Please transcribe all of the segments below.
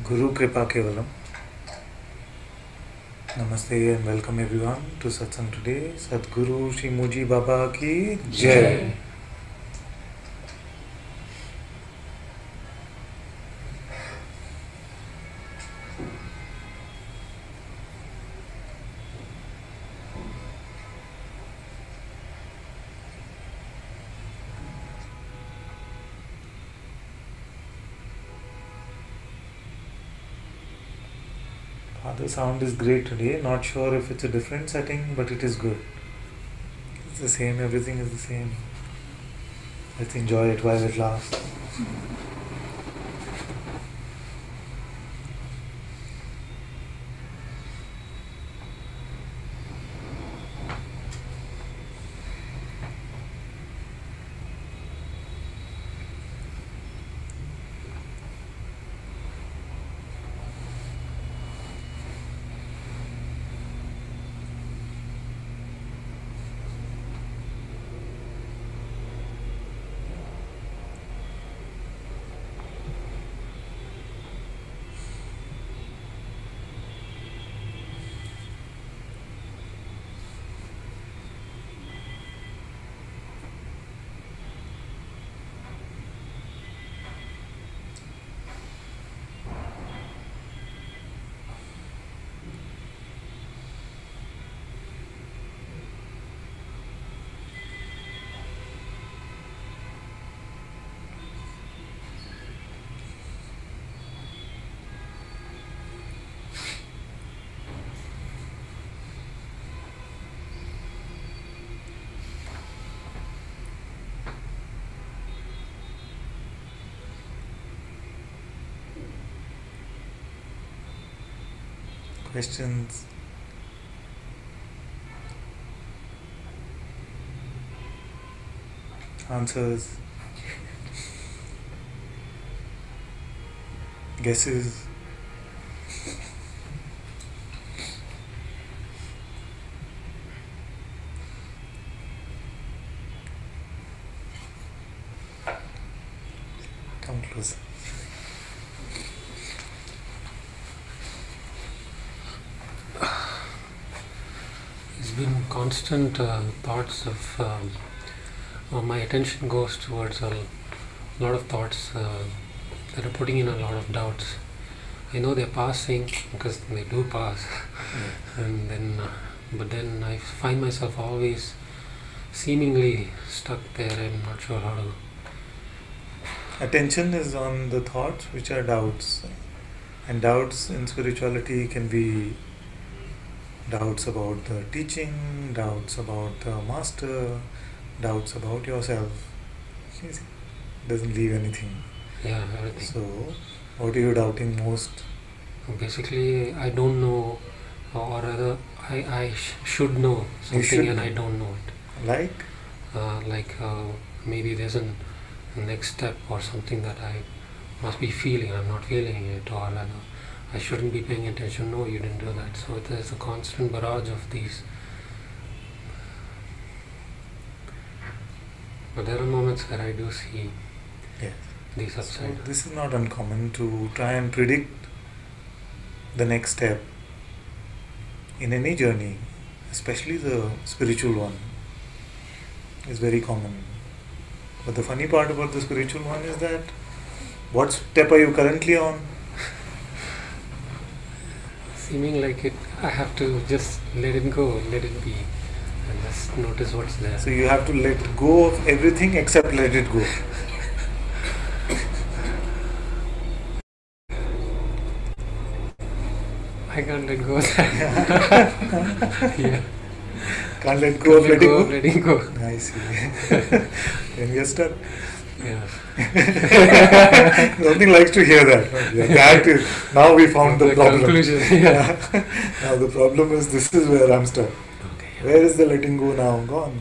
Guru Kripa Kevalam. Namaste and welcome everyone to Satsang today. Sadguru Shri Muji Baba ki Jai. The sound is great today. Not sure if it's a different setting, but it is good. It's the same, everything is the same. Let's enjoy it while it lasts. Questions? Answers? Guesses? Come closer. Been constant thoughts of my attention goes towards a lot of thoughts that are putting in a lot of doubts. I know they're passing because they do pass, and then but then I find myself always seemingly stuck there. I'm not sure how to. Attention is on the thoughts which are doubts, and doubts in spirituality can be doubts about the teaching, doubts about the master, doubts about yourself. Doesn't leave anything. Yeah, everything. So, what are you doubting most? Basically, I don't know, or rather, I should know something and I don't know it. Like? Maybe there's a next step or something that I must be feeling. I'm not feeling it, or rather, I shouldn't be paying attention. No, you didn't do that. So there's a constant barrage of these. But there are moments where I do see these upside. So this is not uncommon to try and predict the next step in any journey, especially the spiritual one, is very common. But the funny part about the spiritual one is that what step are you currently on? Seeming like it, I have to just let it go, let it be, and just notice what's there. So you have to let go of everything except let it go. I can't let go of that. Yeah. Can't let go of letting go. I see. Then we are stuck. Yeah. Nothing likes to hear that. Yeah, that is, now we found the problem. Conclusion. Yeah. Now the problem is this is where I'm stuck. Okay. Yeah. Where is the letting go now? Gone.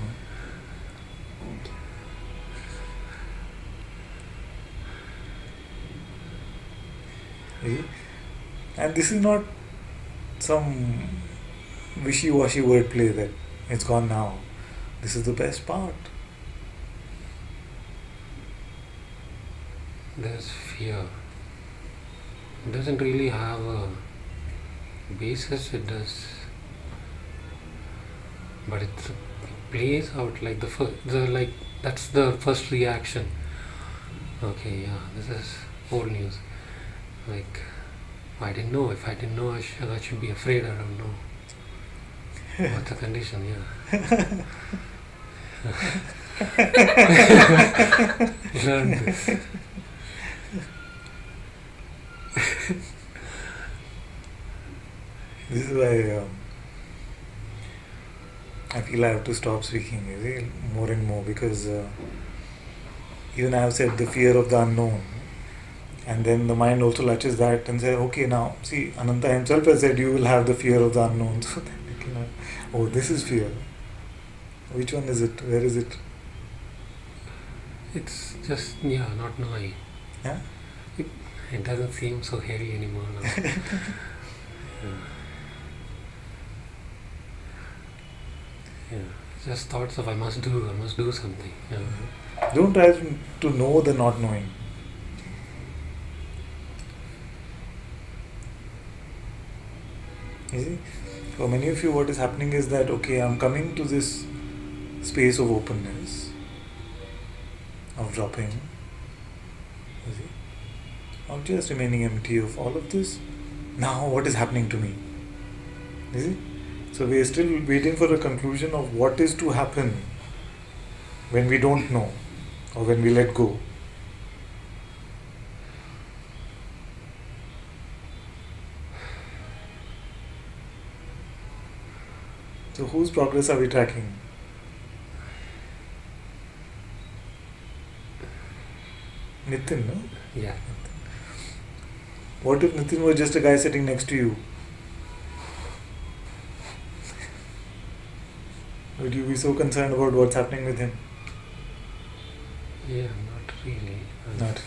See? And this is not some wishy-washy wordplay that it's gone now. This is the best part. There's fear. It doesn't really have a basis, it does, but it plays out like that's the first reaction. Okay, yeah, this is old news. Like, I didn't know. If I didn't know, I should be afraid. I don't know. What's the condition? Yeah. Learn this. This is why I feel I have to stop speaking more and more, because even I have said the fear of the unknown, and then the mind also latches that and says, okay, now see, Ananta himself has said you will have the fear of the unknown. So then, oh, this is fear. Which one is it? Where is it? It's just, not knowing. Yeah? It doesn't seem so hairy anymore now. Yeah. Just thoughts of I must do something. Yeah. Don't try to know the not knowing. You see, for many of you, what is happening is that, okay, I'm coming to this space of openness, of dropping, you see, of just remaining empty of all of this. Now, what is happening to me? You see? So we are still waiting for a conclusion of what is to happen when we don't know, or when we let go. So whose progress are we tracking? Nitin, no? Yeah. What if Nitin was just a guy sitting next to you? Would you be so concerned about what's happening with him? Yeah, not really. Not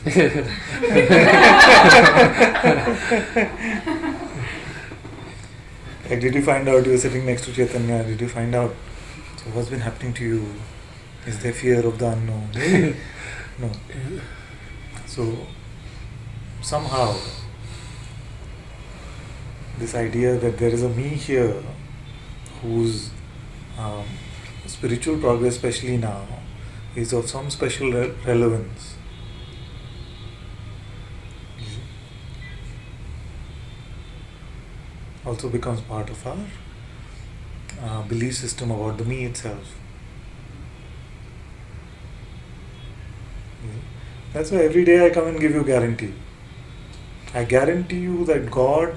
Like, did you find out you were sitting next to Chaitanya? Did you find out? So what's been happening to you? Is there fear of the unknown? No. So somehow this idea that there is a me here whose spiritual progress, especially now, is of some special relevance. Also becomes part of our belief system about the me itself. That's why every day I come and give you guarantee. I guarantee you that God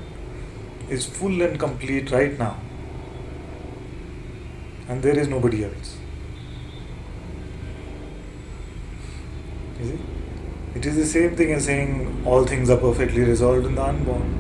is full and complete right now, and there is nobody else. You see? It is the same thing as saying all things are perfectly resolved in the unborn.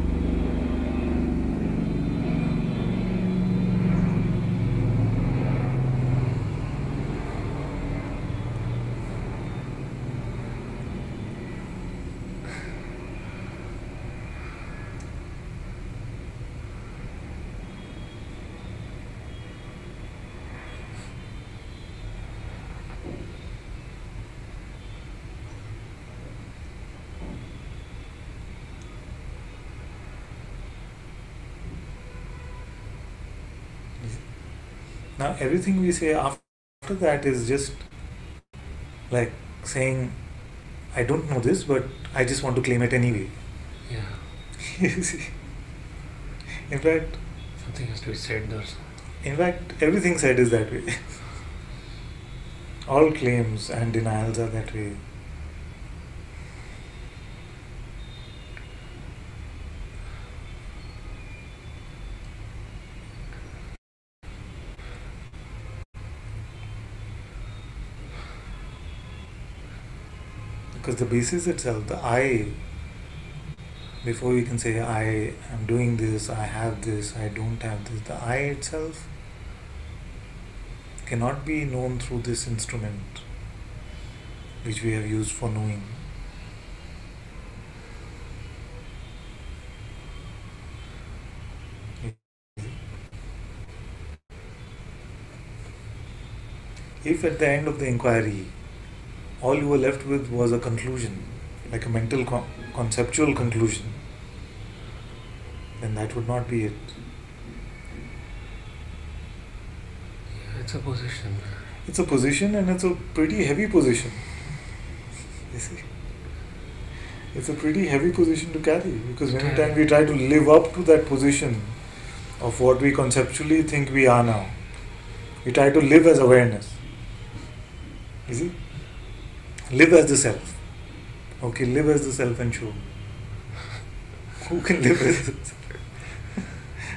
Now everything we say after that is just like saying, I don't know this, but I just want to claim it anyway. Yeah. You see? In fact, Something has to be said there. in fact, everything said is that way. All claims and denials are that way. Because the basis itself, the I, before you can say I am doing this, I have this, I don't have this, the I itself cannot be known through this instrument which we have used for knowing. If at the end of the inquiry all you were left with was a conclusion, like a mental conceptual conclusion, then that would not be it. Yeah, it's a position. It's a position, and it's a pretty heavy position. You see? It's a pretty heavy position to carry, because many times we try to live up to that position of what we conceptually think we are now. We try to live as awareness. You see? Live as the self. Okay, live as the self and show. Who can live as the self?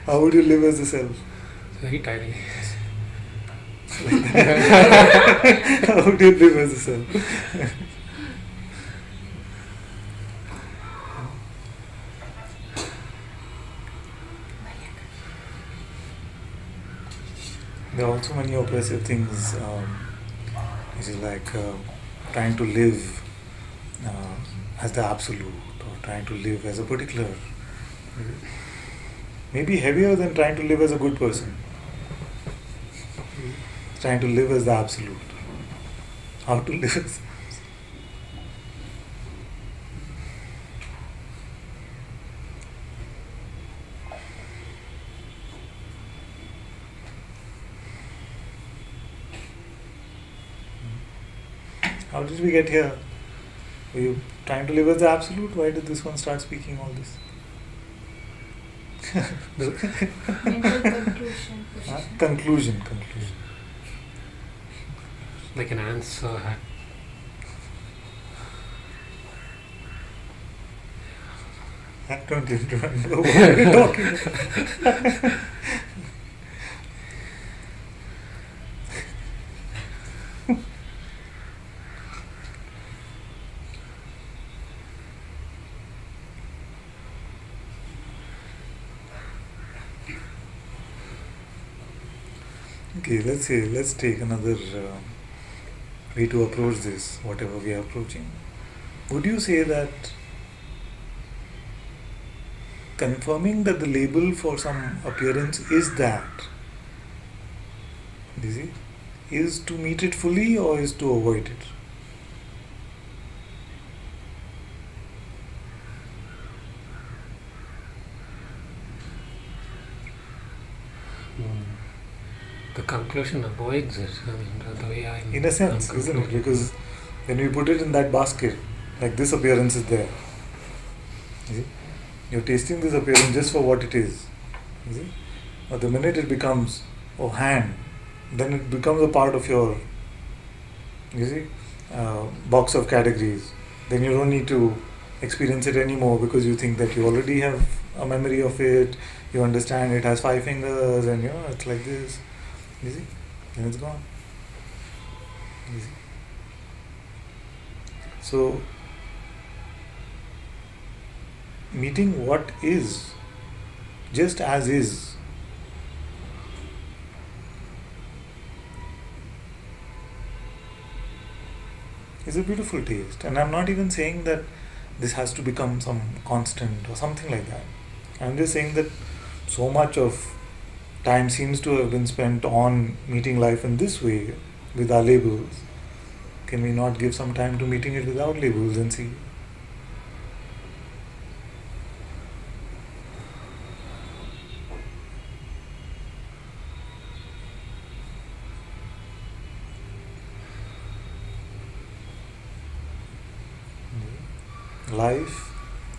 How would you live as the self? Very tiny. How would you live as the self? There are also many oppressive things, which is like trying to live as the absolute, or trying to live as a particular. Maybe heavier than trying to live as a good person. Trying to live as the absolute. How to live as. How did we get here? Were you trying to live as the absolute? Why did this one start speaking all this? Mental conclusion. Conclusion. Like an answer. I don't even remember what we're talking about. Okay, let's take another way to approach this, whatever we are approaching. Would you say that confirming that the label for some appearance is that, you see, is to meet it fully or is to avoid it? The conclusion avoids it. I mean, the way I'm. In a sense, I'm isn't it? concluding. Because when we put it in that basket, like this appearance is there. You see? You're tasting this appearance just for what it is. You see? But the minute it becomes, oh, hand, then it becomes a part of your, you see, box of categories. Then you don't need to experience it anymore, because you think that you already have a memory of it, you understand it has 5 fingers, and it's like this. You see? Then it's gone. You see? So, meeting what is, just as is, is a beautiful taste. And I'm not even saying that this has to become some constant or something like that. I'm just saying that so much of time seems to have been spent on meeting life in this way, with our labels. Can we not give some time to meeting it without labels and see? Life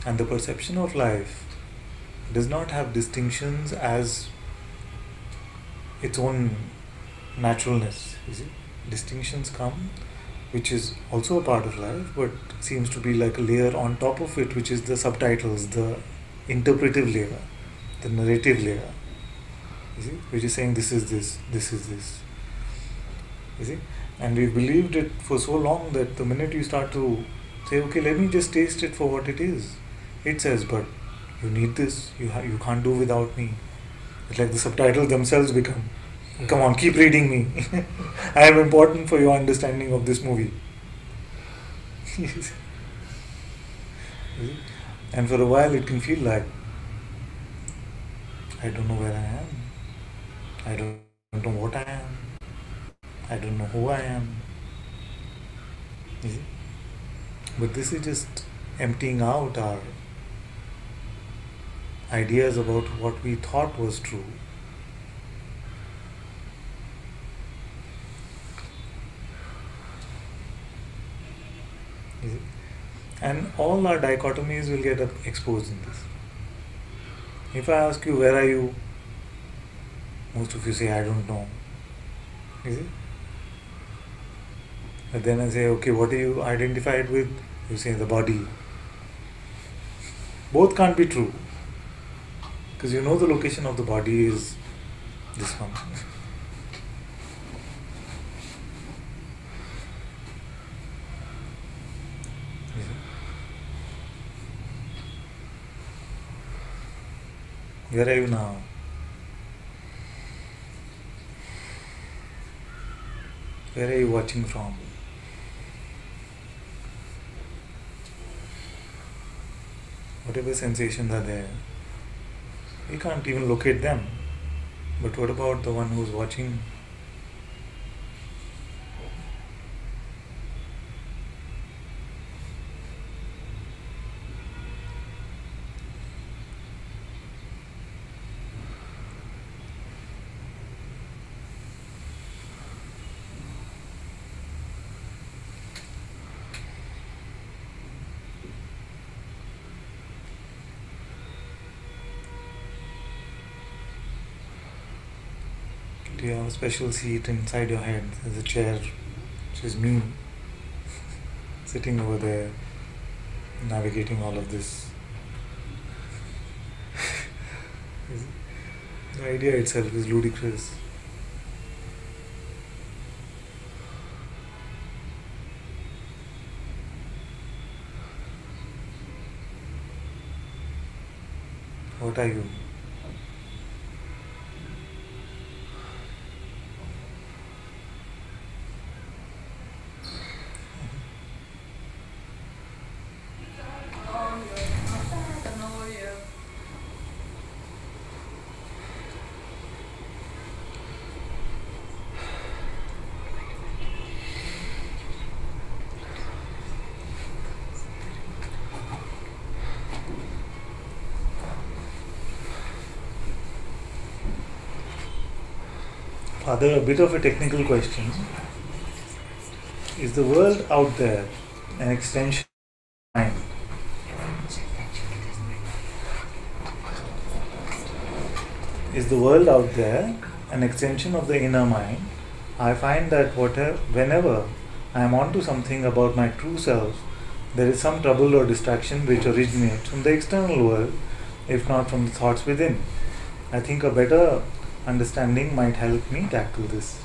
and the perception of life does not have distinctions as its own naturalness. You see? Distinctions come, which is also a part of life, but seems to be like a layer on top of it, which is the subtitles, the interpretive layer, the narrative layer. You see? Which is saying this is this, this is this. You see? And we believed it for so long that the minute you start to say, okay, let me just taste it for what it is, it says, but you need this, you can't do without me. It's like the subtitles themselves become, come on, keep reading me. I am important for your understanding of this movie. You see? And for a while it can feel like, I don't know where I am. I don't know what I am. I don't know who I am. You see? But this is just emptying out our ideas about what we thought was true. Is it? And all our dichotomies will get exposed in this. If I ask you, where are you? Most of you say, I don't know. Is it? But then I say, okay, what are you identified with? You say, the body. Both can't be true. Because you know the location of the body is this one. Is it? Where are you now? Where are you watching from? Whatever sensations are there, we can't even locate them. But what about the one who's watching? Do you have a special seat inside your head? There's a chair, which is me, sitting over there, navigating all of this. The idea itself is ludicrous. What are you? Father, a bit of a technical question. Is the world out there an extension of mind? Is the world out there an extension of the inner mind? I find that whenever I am onto something about my true self, there is some trouble or distraction which originates from the external world, if not from the thoughts within. I think a better understanding might help me tackle this.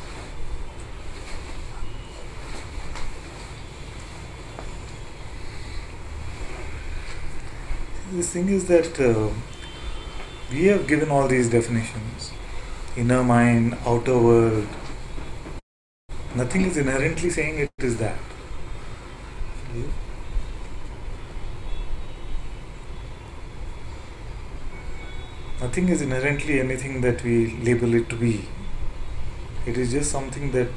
This thing is that we have given all these definitions. Inner mind, outer world. Nothing is inherently saying it is that. Nothing is inherently anything that we label it to be. It is just something that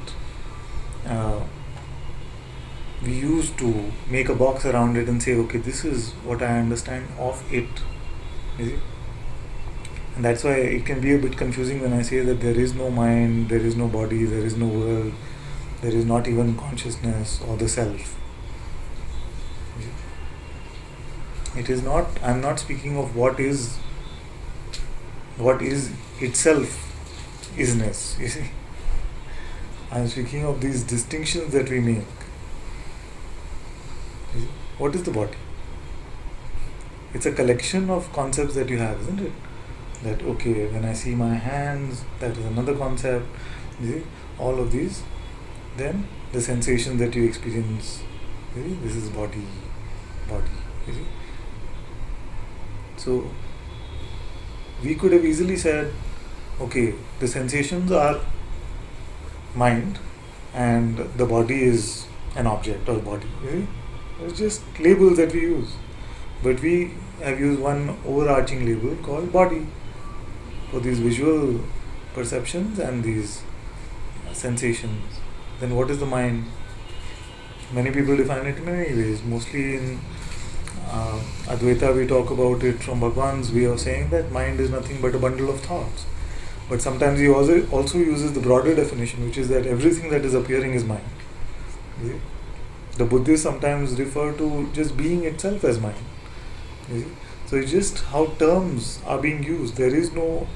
we use to make a box around it and say, okay, this is what I understand of it. You see? And that's why it can be a bit confusing when I say that there is no mind, there is no body, there is no world, there is not even consciousness or the self. It is not, I'm not speaking of what is itself isness, you see. I'm speaking of these distinctions that we make. What is the body? It's a collection of concepts that you have, isn't it? That, okay, when I see my hands, that is another concept. You see, all of these. Then the sensation that you experience, you see, this is body, you see. So, we could have easily said, okay, the sensations are mind and the body is an object or body. You see? It's just labels that we use. But we have used one overarching label called body for these visual perceptions and these sensations. Then what is the mind? Many people define it in many ways, mostly in Advaita, we talk about it from Bhagwan's way of saying that mind is nothing but a bundle of thoughts. But sometimes he also uses the broader definition, which is that everything that is appearing is mind. You see? The Buddhists sometimes refer to just being itself as mind. You see? So it's just how terms are being used. There is no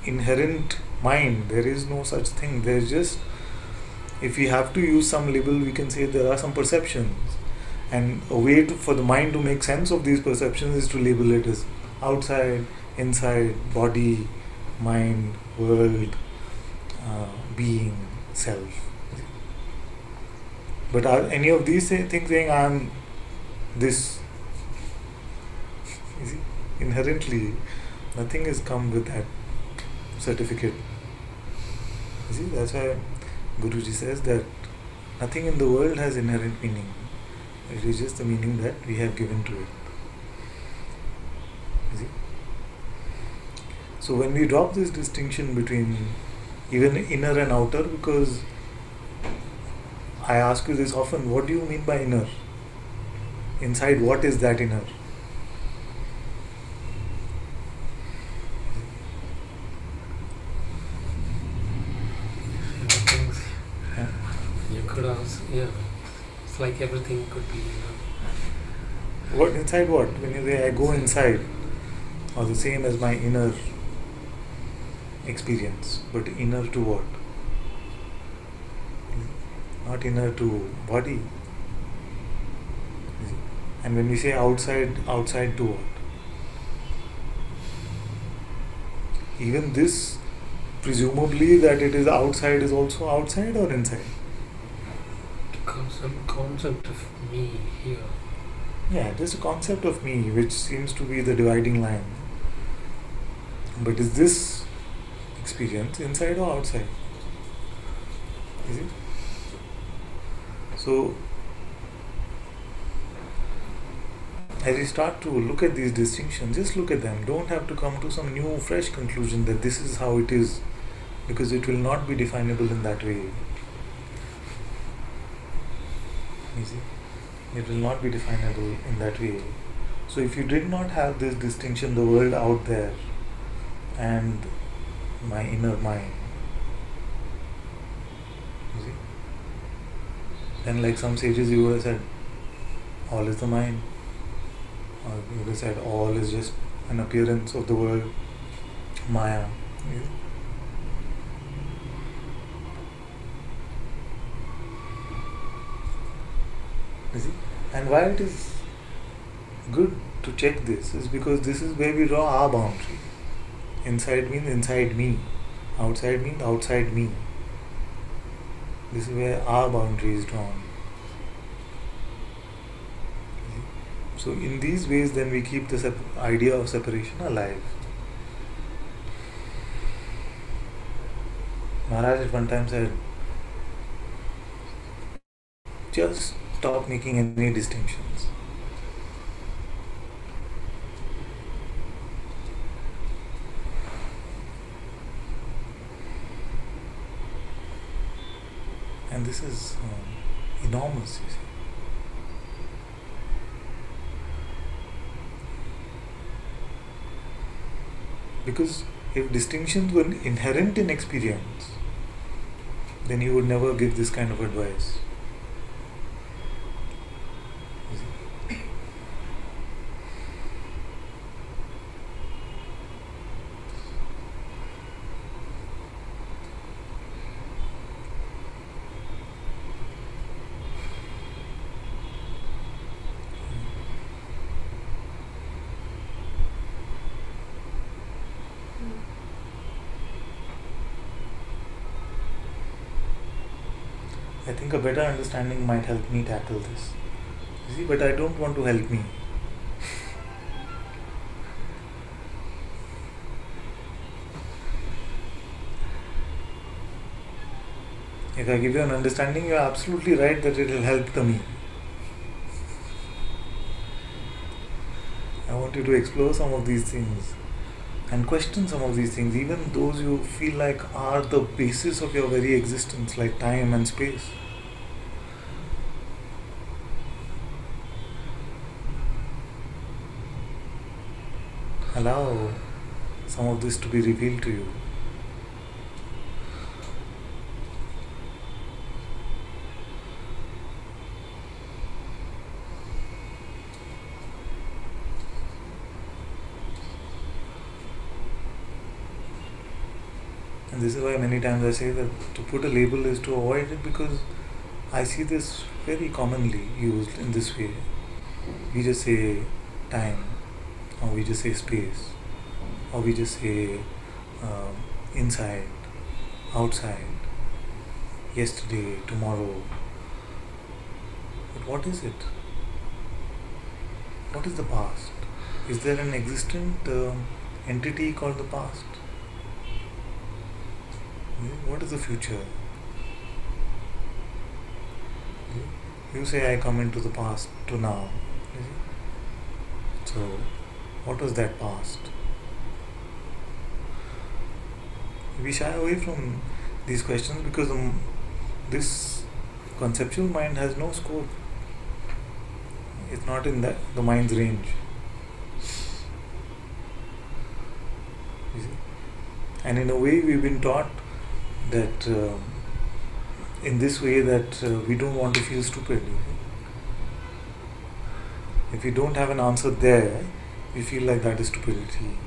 inherent mind, there is no such thing. There's just, if we have to use some label, we can say there are some perceptions. And a way for the mind to make sense of these perceptions is to label it as outside, inside, body, mind, world, being, self. But are any of these things saying I am this? You see? Inherently, nothing has come with that certificate. You see, that's why Guruji says that nothing in the world has inherent meaning. It is just the meaning that we have given to it. You see? So when we drop this distinction between even inner and outer, because I ask you this often, what do you mean by inner? Inside, what is that inner? Things you could also, it's like everything could be. What inside what? When you say I go inside, or the same as my inner experience, but inner to what? Not inner to body. And when we say outside, outside to what? Even this, presumably that it is outside, is also outside or inside? Some concept of me here. Yeah, there's a concept of me which seems to be the dividing line. But is this experience inside or outside? Is it? So, as you start to look at these distinctions, just look at them. Don't have to come to some new, fresh conclusion that this is how it is, because it will not be definable in that way. You see? It will not be definable in that way. So if you did not have this distinction, the world out there and my inner mind, you see, then like some sages you would have said, all is the mind. Or you would have said, all is just an appearance of the world, Maya. You see? You see? And why it is good to check this is because this is where we draw our boundary. Inside means inside me. Outside means outside me. This is where our boundary is drawn. So in these ways then we keep the idea of separation alive. Maharaj at one time said, just stop making any distinctions. And this is enormous, you see. Because if distinctions were inherent in experience, then he would never give this kind of advice. I think a better understanding might help me tackle this. You see, but I don't want to help me. If I give you an understanding, you are absolutely right that it will help the me. I want you to explore some of these things and question some of these things, even those you feel like are the basis of your very existence, like time and space. allow some of this to be revealed to you. And this is why many times I say that to put a label is to avoid it, because I see this very commonly used in this way. We just say time, or we just say space, or we just say inside, outside, yesterday, tomorrow. But what is it? What is the past? Is there an existent entity called the past? What is the future? You say I come into the past to now. So, what was that past? We shy away from these questions because this conceptual mind has no scope. It's not in the mind's range. You see? And in a way, we've been taught that in this way that we don't want to feel stupid. If we don't have an answer there, we feel like that is stupidity.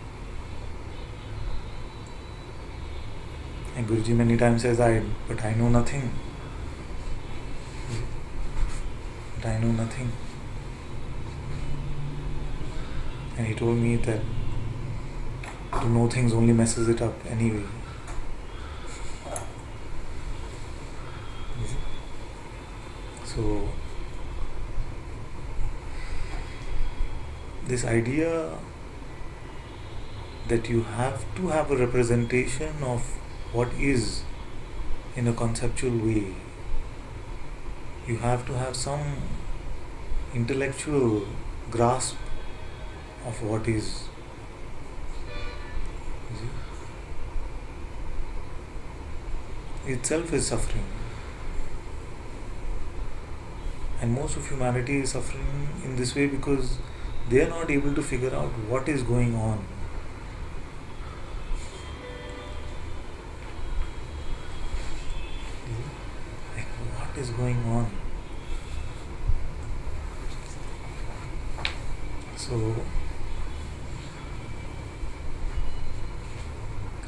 And Guruji many times says, but I know nothing. But I know nothing. And he told me that to know things only messes it up anyway. So, this idea that you have to have a representation of what is in a conceptual way, you have to have some intellectual grasp of what is. You see? Itself is suffering. And most of humanity is suffering in this way because they are not able to figure out what is going on. Like, what is going on? So,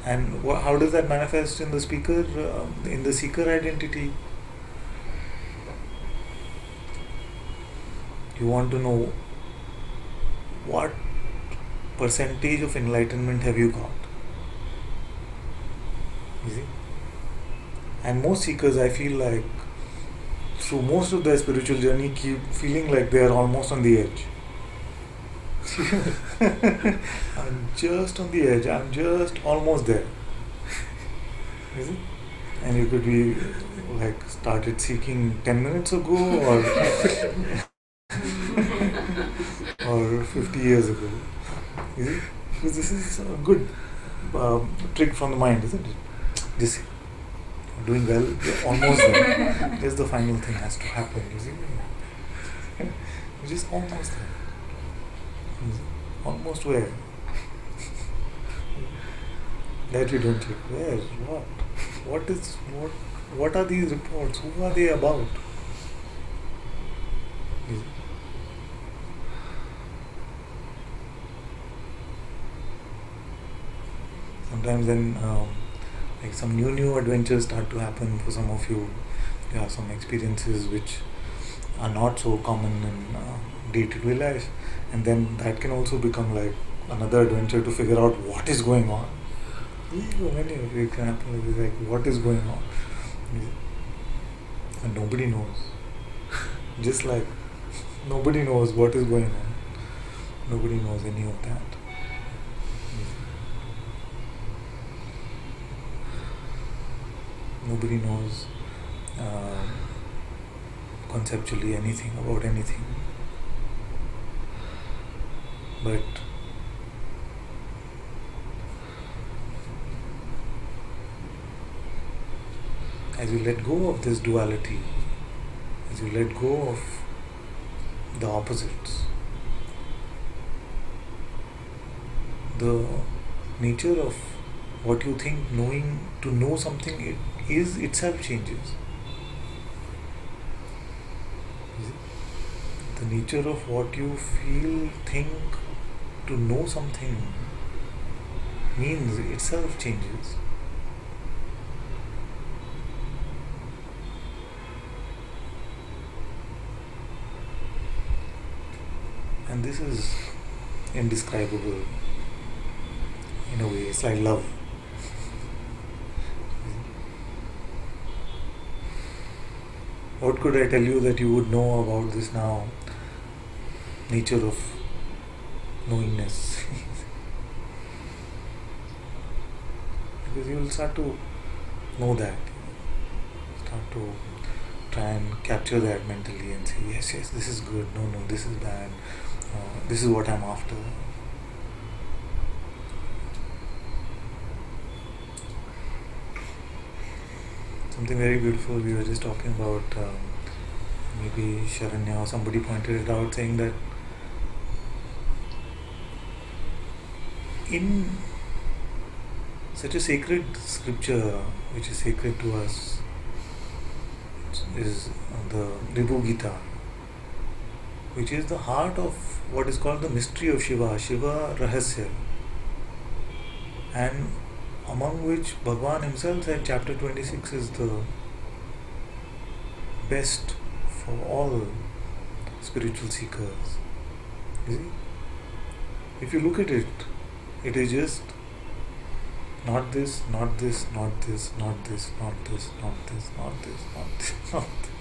and how does that manifest in the speaker, in the seeker identity? You want to know what percentage of enlightenment have you got? You see? And most seekers, I feel like, through most of their spiritual journey, keep feeling like they are almost on the edge. I'm just on the edge, I'm just almost there. You see? And you could be like started seeking 10 minutes ago or 50 years ago. You see? Because this is a good trick from the mind, isn't it? Just you're doing well, you're almost there. Just the final thing has to happen, you see? You're just almost there. Almost where? That we don't check. Where? What? What are these reports? Who are they about? Sometimes then like some new adventures start to happen for some of you. You have some experiences which are not so common in day-to-day life, and then that can also become like another adventure to figure out what is going on. Many examples like what is going on, and nobody knows. Just like nobody knows what is going on. Nobody knows any of that. Nobody knows conceptually anything about anything. But as you let go of this duality, as you let go of the opposites, the nature of what you think knowing to know something it is itself changes. The nature of what you feel, think to know something means itself changes. And this is indescribable in a way. It's like love. What could I tell you that you would know about this now? Nature of knowingness. Because you will start to know that. Start to try and capture that mentally and say, yes, yes, this is good. No, no, this is bad. This is what I'm after. Something very beautiful we were just talking about, maybe Sharanya or somebody pointed it out, saying that in such a sacred scripture which is sacred to us is the Vibhu Gita, which is the heart of what is called the mystery of Shiva, Shiva Rahasya, and among which Bhagwan himself said chapter 26 is the best for all spiritual seekers. You see? If you look at it, it is just not this, not this, not this, not this, not this, not this, not this, not this, not this.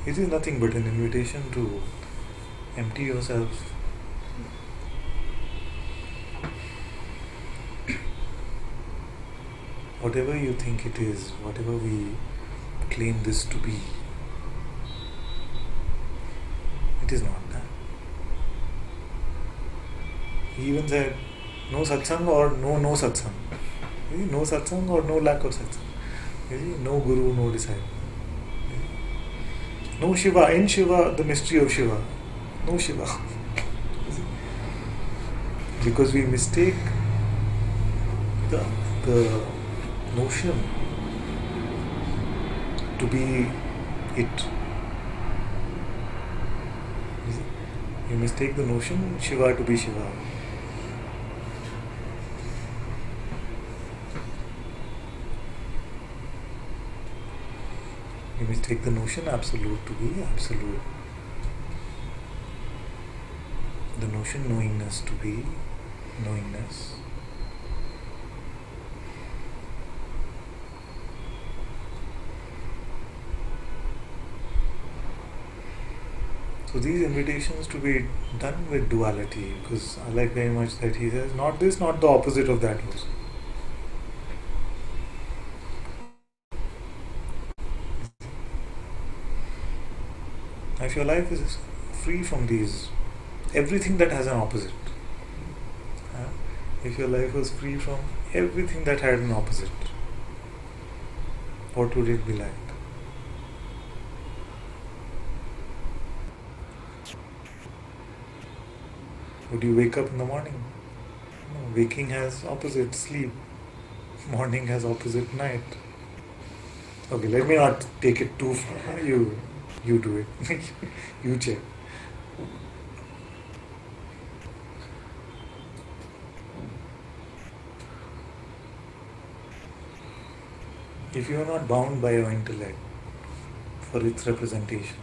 It is nothing but an invitation to empty yourself. Whatever you think it is, whatever we claim this to be, it is not that. He even said, no satsang or no satsang. No satsang or no lack of satsang. No guru, no disciple. No Shiva, in Shiva, the mystery of Shiva. No Shiva. Because we mistake the notion to be it. You mistake the notion Shiva to be Shiva. You mistake the notion absolute to be absolute. The notion knowingness to be knowingness. So these invitations to be done with duality, because I like very much that he says, not this, not the opposite of that also. If your life is free from these, everything that has an opposite, if your life was free from everything that had an opposite, what would it be like? Would you wake up in the morning? No, waking has opposite sleep. Morning has opposite night. Okay, let me not take it too far. You do it. You check. If you are not bound by your intellect for its representations,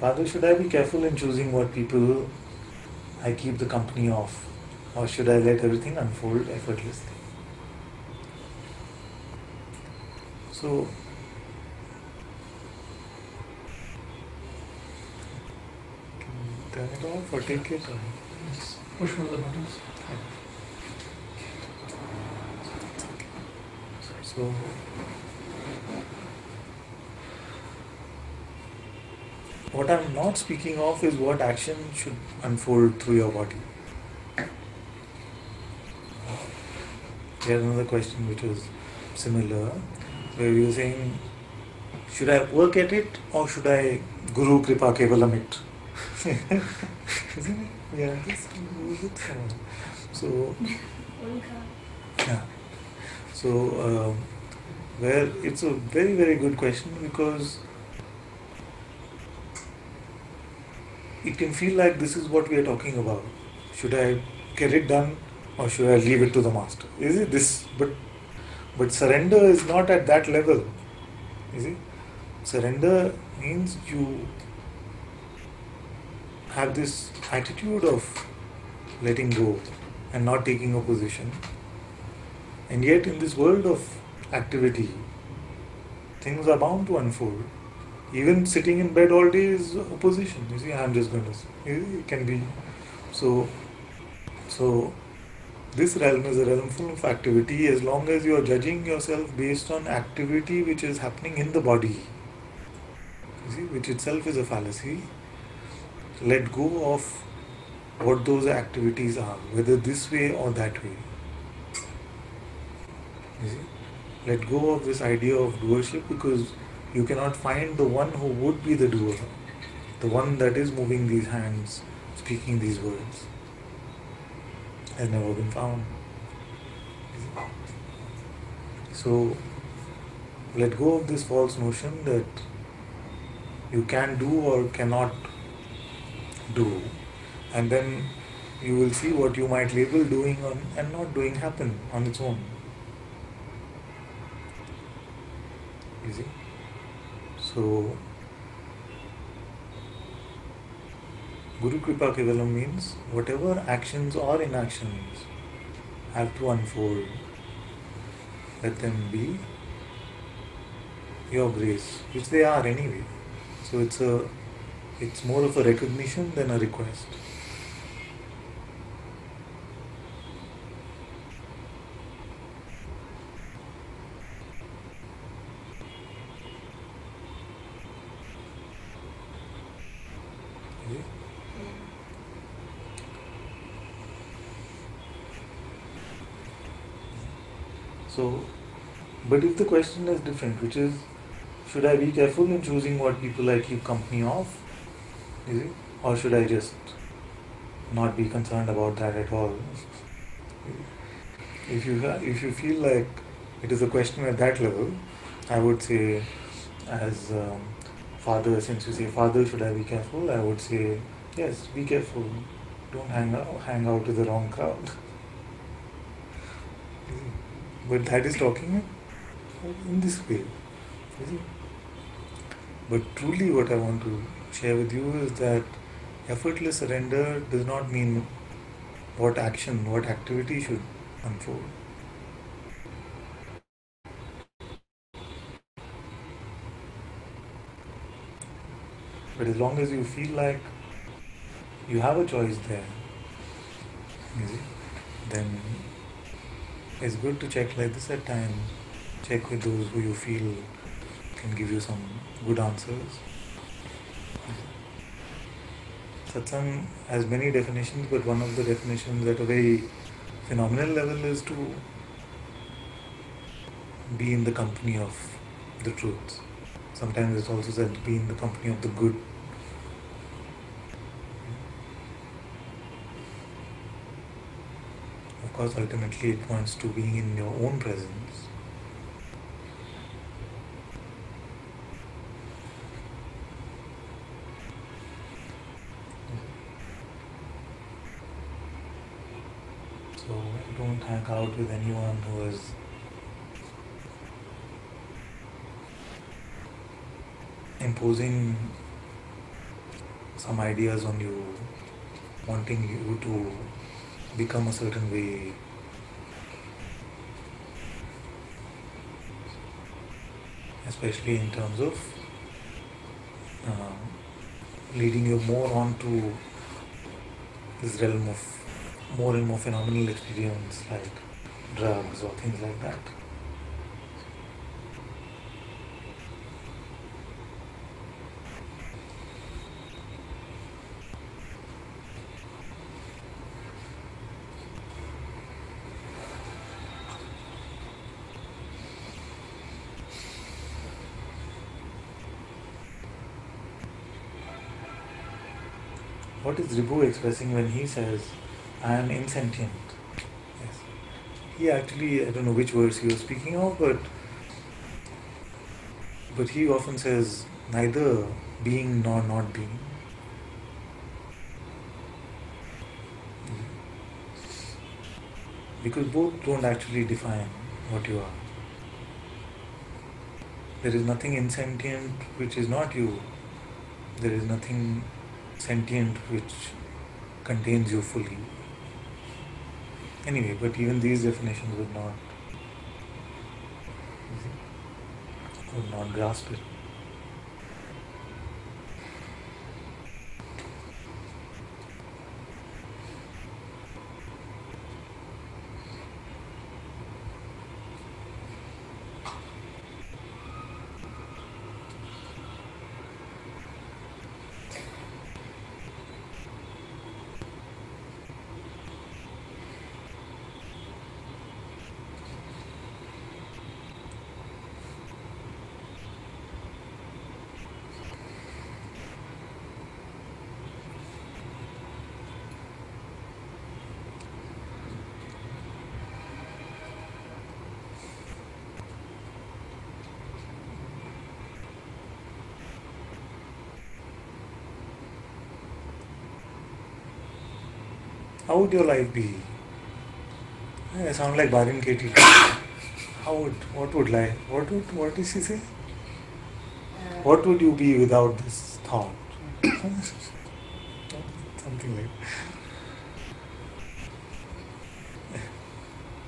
Father, should I be careful in choosing what people I keep the company of, or should I let everything unfold effortlessly? So, turn it off or take it? Or? Push one of the buttons. So what I'm not speaking of is what action should unfold through your body. Here's another question which was similar, where we were saying, should I work at it or should I Guru Kripa Kevalam it? Isn't it? Yeah, just use it. So, yeah. So, where it's a very, very good question, because it can feel like this is what we are talking about. Should I get it done or should I leave it to the master? Is it this? But surrender is not at that level. You see? Surrender means you have this attitude of letting go and not taking a position. And yet, in this world of activity, things are bound to unfold. Even sitting in bed all day is opposition. You see, I'm just going to. It can be. So this realm is a realm full of activity. As long as you are judging yourself based on activity which is happening in the body, you see, which itself is a fallacy. Let go of what those activities are, whether this way or that way. You see? Let go of this idea of doership, because you cannot find the one who would be the doer, the one that is moving these hands, speaking these words, has never been found. So let go of this false notion that you can do or cannot do, and then you will see what you might label doing and not doing happen on its own. You see? So Guru Kripa Kevalam means whatever actions or inactions have to unfold, let them be your grace, which they are anyway. So it's more of a recognition than a request. Okay? So, but if the question is different, which is, should I be careful in choosing what people I keep company of? Is it? Or should I just not be concerned about that at all? If you feel like it is a question at that level, I would say, as father, since you say father, should I be careful? I would say yes, be careful. Don't hang out with the wrong crowd. But that is talking in this way. But truly, what I want to share with you is that effortless surrender does not mean what action, what activity should unfold. But as long as you feel like you have a choice there, you see, then it's good to check like this at times. Check with those who you feel can give you some good answers. Satsang has many definitions, but one of the definitions at a very phenomenal level is to be in the company of the truth. Sometimes it's also said to be in the company of the good. Of course, ultimately it points to being in your own presence. So don't hang out with anyone who is imposing some ideas on you, wanting you to become a certain way. Especially in terms of leading you more on to this realm of more and more phenomenal experience like drugs or things like that. what is Ribhu expressing when he says, I am insentient? Yes. He actually, I don't know which words he was speaking of, but he often says neither being nor not being. Because both don't actually define what you are. There is nothing insentient which is not you. There is nothing sentient which contains you fully. Anyway, but even these definitions would not grasp it. How would your life be? I sound like Barin Katie. What would life, what did she say? What would you be without this thought? Something like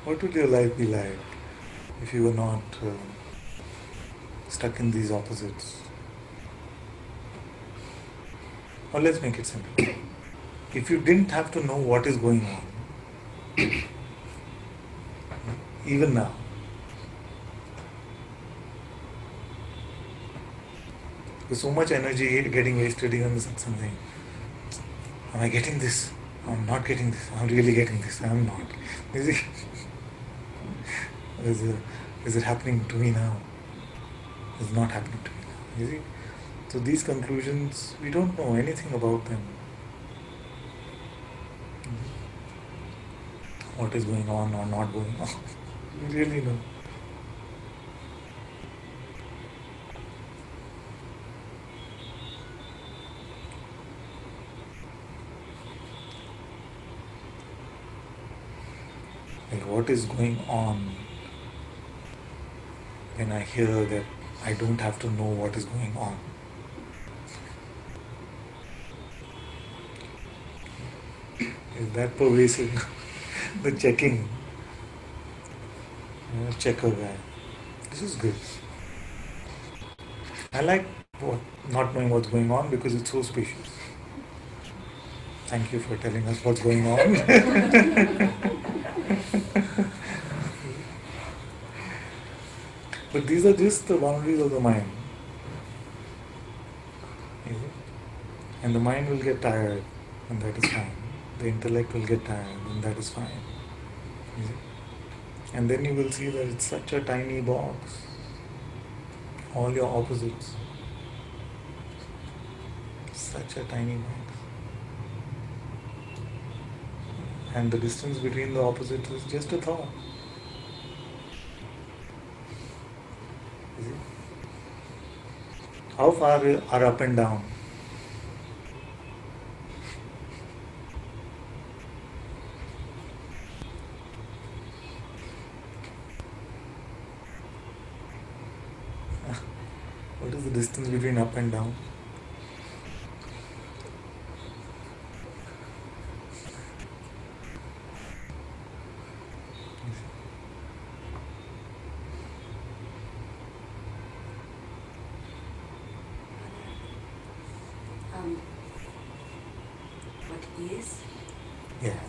what would your life be like if you were not stuck in these opposites? Or let's make it simple. If you didn't have to know what is going on, even now, there's so much energy getting wasted even in satsang saying, am I getting this? I'm not getting this. I'm really getting this. I'm not. Is it, is it happening to me now? It's not happening to me now. You see? So these conclusions, we don't know anything about them. What is going on or not going on. We really know. Like what is going on when I hear that I don't have to know what is going on. Is that pervasive? The checking. Checker guy. This is good. I like not knowing what's going on because it's so spacious. Thank you for telling us what's going on. But these are just the boundaries of the mind. And the mind will get tired, and that is fine. The intellect will get tired, and that is fine. And then you will see that it's such a tiny box. All your opposites. Such a tiny box. And the distance between the opposites is just a thought. How far are up and down? What is the distance between up and down? What is? Yeah.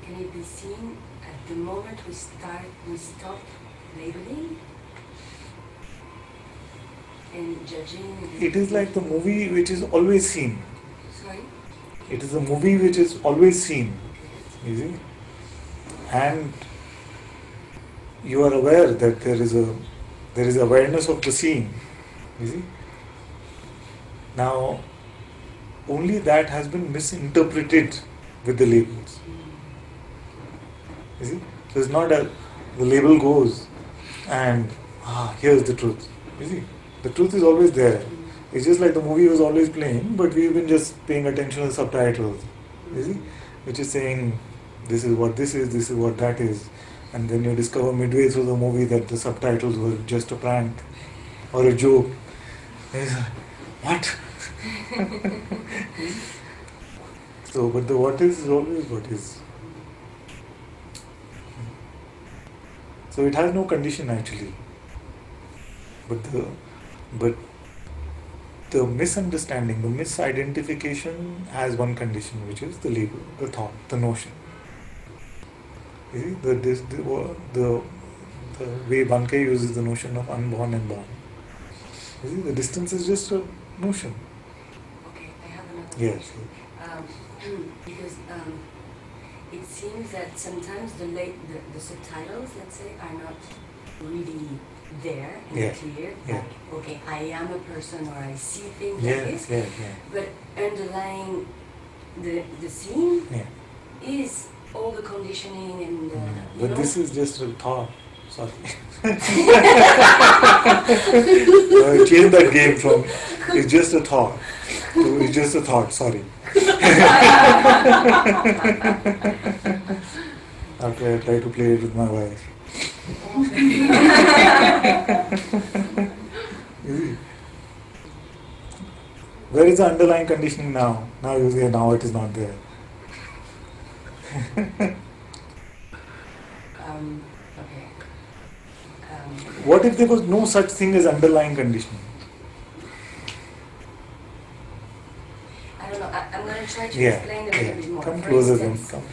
Can it be seen at the moment we stop labeling and judging? It is like the movie which is always seen. Sorry? It is a movie which is always seen. You see? And you are aware that there is awareness of the scene. You see? Now, only that has been misinterpreted with the labels. You see? So it's not a, the label goes and here's the truth. You see? The truth is always there. It's just like the movie was always playing, but we've been just paying attention to the subtitles. You see? Which is saying this is what this is what that is. And then you discover midway through the movie that the subtitles were just a prank or a joke. And it's like, what? So, but the what is always what is. So it has no condition actually. But the misunderstanding, the misidentification has one condition, which is the label, the thought, the notion. You see, the way Banke uses the notion of unborn and born. You see, the distance is just a notion. Okay, I have another Yes. question. Because it seems that sometimes the subtitles, let's say, are not really there and Yeah. clear. Yeah. Like, okay, I am a person, or I see things like Yes, this. yes, But underlying the scene yeah. is all the conditioning and you But know. this is just a thought. Sorry. Change that game from it's just a thought to it's just a thought. Sorry. After I try to play it with my wife. You see? Where is the underlying conditioning now? Now you say now it is not there. Okay. What if there was no such thing as underlying conditioning? I don't know. I'm going to try to Yeah, explain a little yeah. bit more. Come For closer then. instance, Come.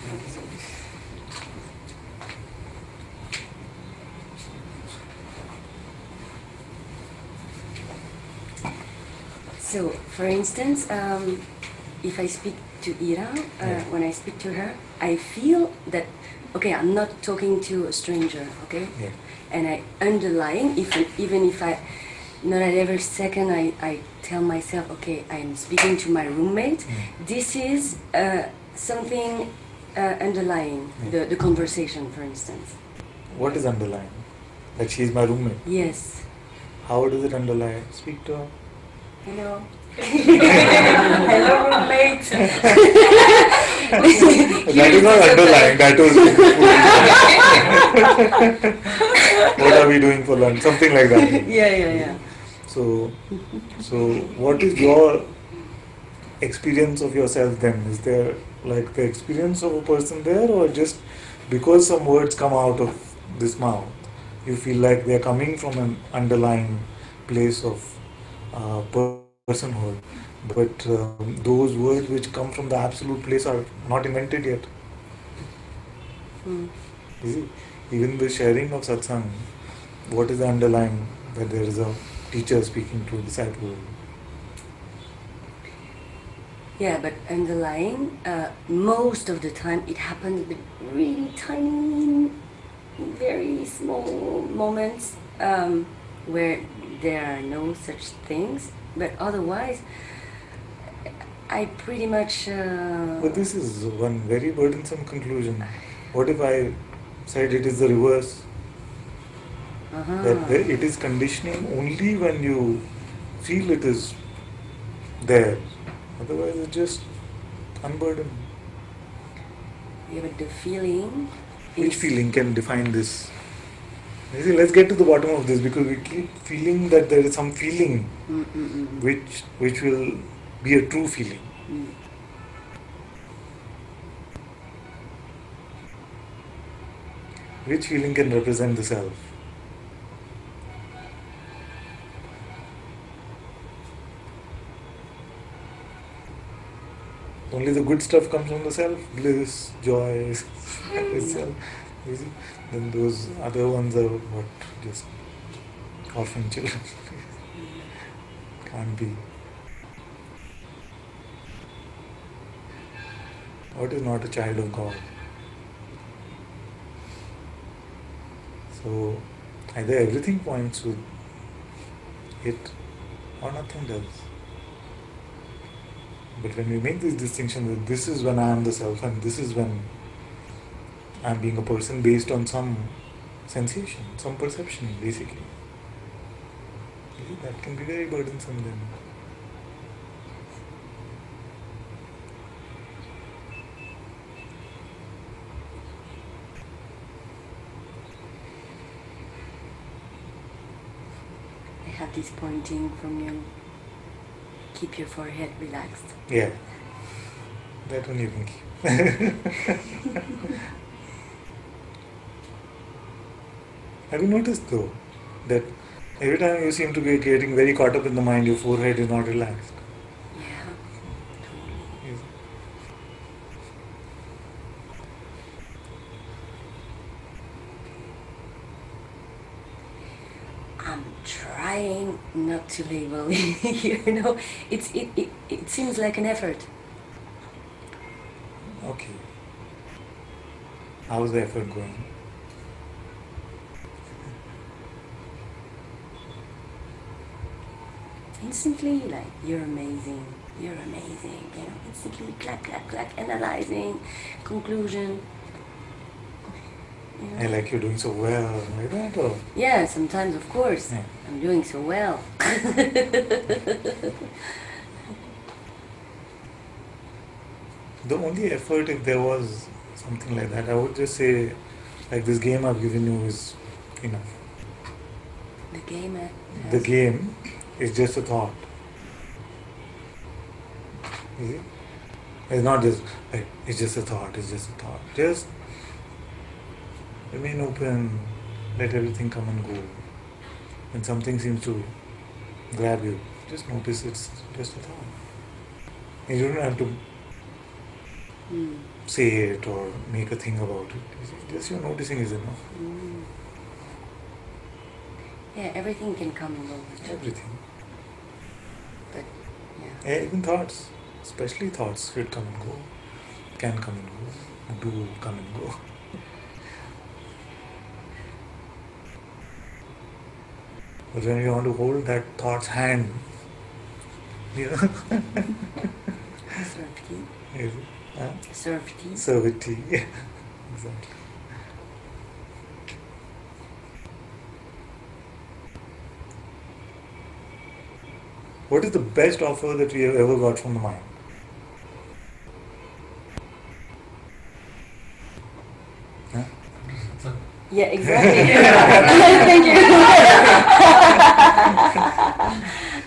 So, for instance, if I speak to Ira, when I speak to her, I feel that, okay, I'm not talking to a stranger, okay? Yeah. And I underlying, even if I, not at every second, I tell myself, okay, I'm speaking to my roommate. This is something underlying, the conversation, for instance. What is underlying? That she is my roommate. Yes. How does it underlie? Speak to her. Hello. Hello, roommate. That is not underlying. That was. What are we doing for lunch? Something like that. Yeah. So what is your experience of yourself then? Is there like the experience of a person there, or just because some words come out of this mouth, you feel like they are coming from an underlying place of personhood, but those words which come from the absolute place are not invented yet. You see, even the sharing of satsang, what is the underlying that there is a teacher speaking to a disciple? Yeah, but underlying, most of the time it happens with really tiny, very small moments where there are no such things. But otherwise, I pretty much. But this is one very burdensome conclusion. What if I said it is the reverse? That it is conditioning only when you feel it is there. Otherwise, it's just unburdened. Yeah, but the feeling. Which feeling can define this? You see, let's get to the bottom of this, because we keep feeling that there is some feeling which will be a true feeling. Which feeling can represent the self? Only the good stuff comes from the self, bliss, joy, self. You see? Then those other ones are what? Just orphan children. Can't be. What is not a child of God? So either everything points to it or nothing does. But when we make this distinction that this is when I am the self and this is when I am being a person based on some sensation, some perception, basically, that can be very burdensome then. I have this pointing from you. Keep your forehead relaxed. Yeah, that one you can keep. Have you noticed though that every time you seem to be getting very caught up in the mind, your forehead is not relaxed? Yeah, totally. Yes. I'm trying not to label it, you know. It seems like an effort. Okay. How's the effort going? Instantly, like, you're amazing, you know, instantly, clack, analyzing, conclusion. You know? I like you're doing so well, like that, or? Yeah, sometimes, of course. Yeah. I'm doing so well. The only effort, if there was something like that, I would just say, like, this game I've given you is enough. The game The game is just a thought. You see? It's not just like it's just a thought, it's just a thought. Just remain open, let everything come and go. When something seems to grab you, just notice it's just a thought. And you don't have to say it or make a thing about it. You see, just your noticing is enough. Yeah, everything can come and go. Everything. But, yeah, even thoughts, especially thoughts, should come and go. Can come and go. Do come and go. But when you want to hold that thought's hand, you know, Serve tea. yes, huh? Serve tea. Serve it tea. Yeah, exactly. What is the best offer that we have ever got from the mind? Huh? Yeah, exactly. Thank you.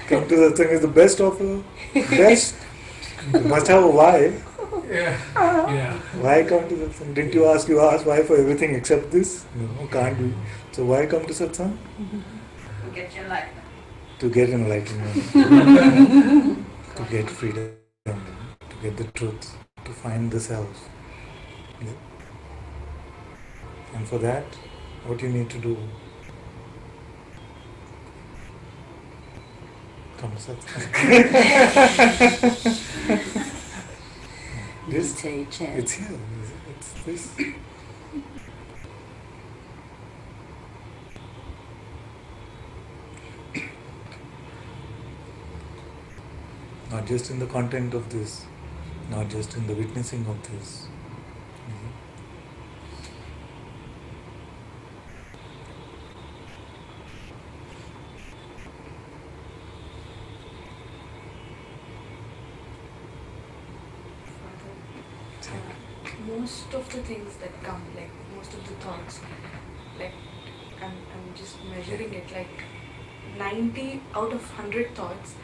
Come to Satsang is the best offer. Best. You must have a why. Yeah. Why come to Satsang? Didn't you ask? You asked why for everything except this? No, can't be. So why come to Satsang? To get your life. To get enlightenment. To get freedom. To get the truth. To find the self. Yeah. And for that, what you need to do? Come to Satsang. This, Meditate, chant. it's here. It's this. Not just in the content of this, not just in the witnessing of this. Most of the things that come, like most of the thoughts, like I'm just measuring it, like 90 out of 100 thoughts,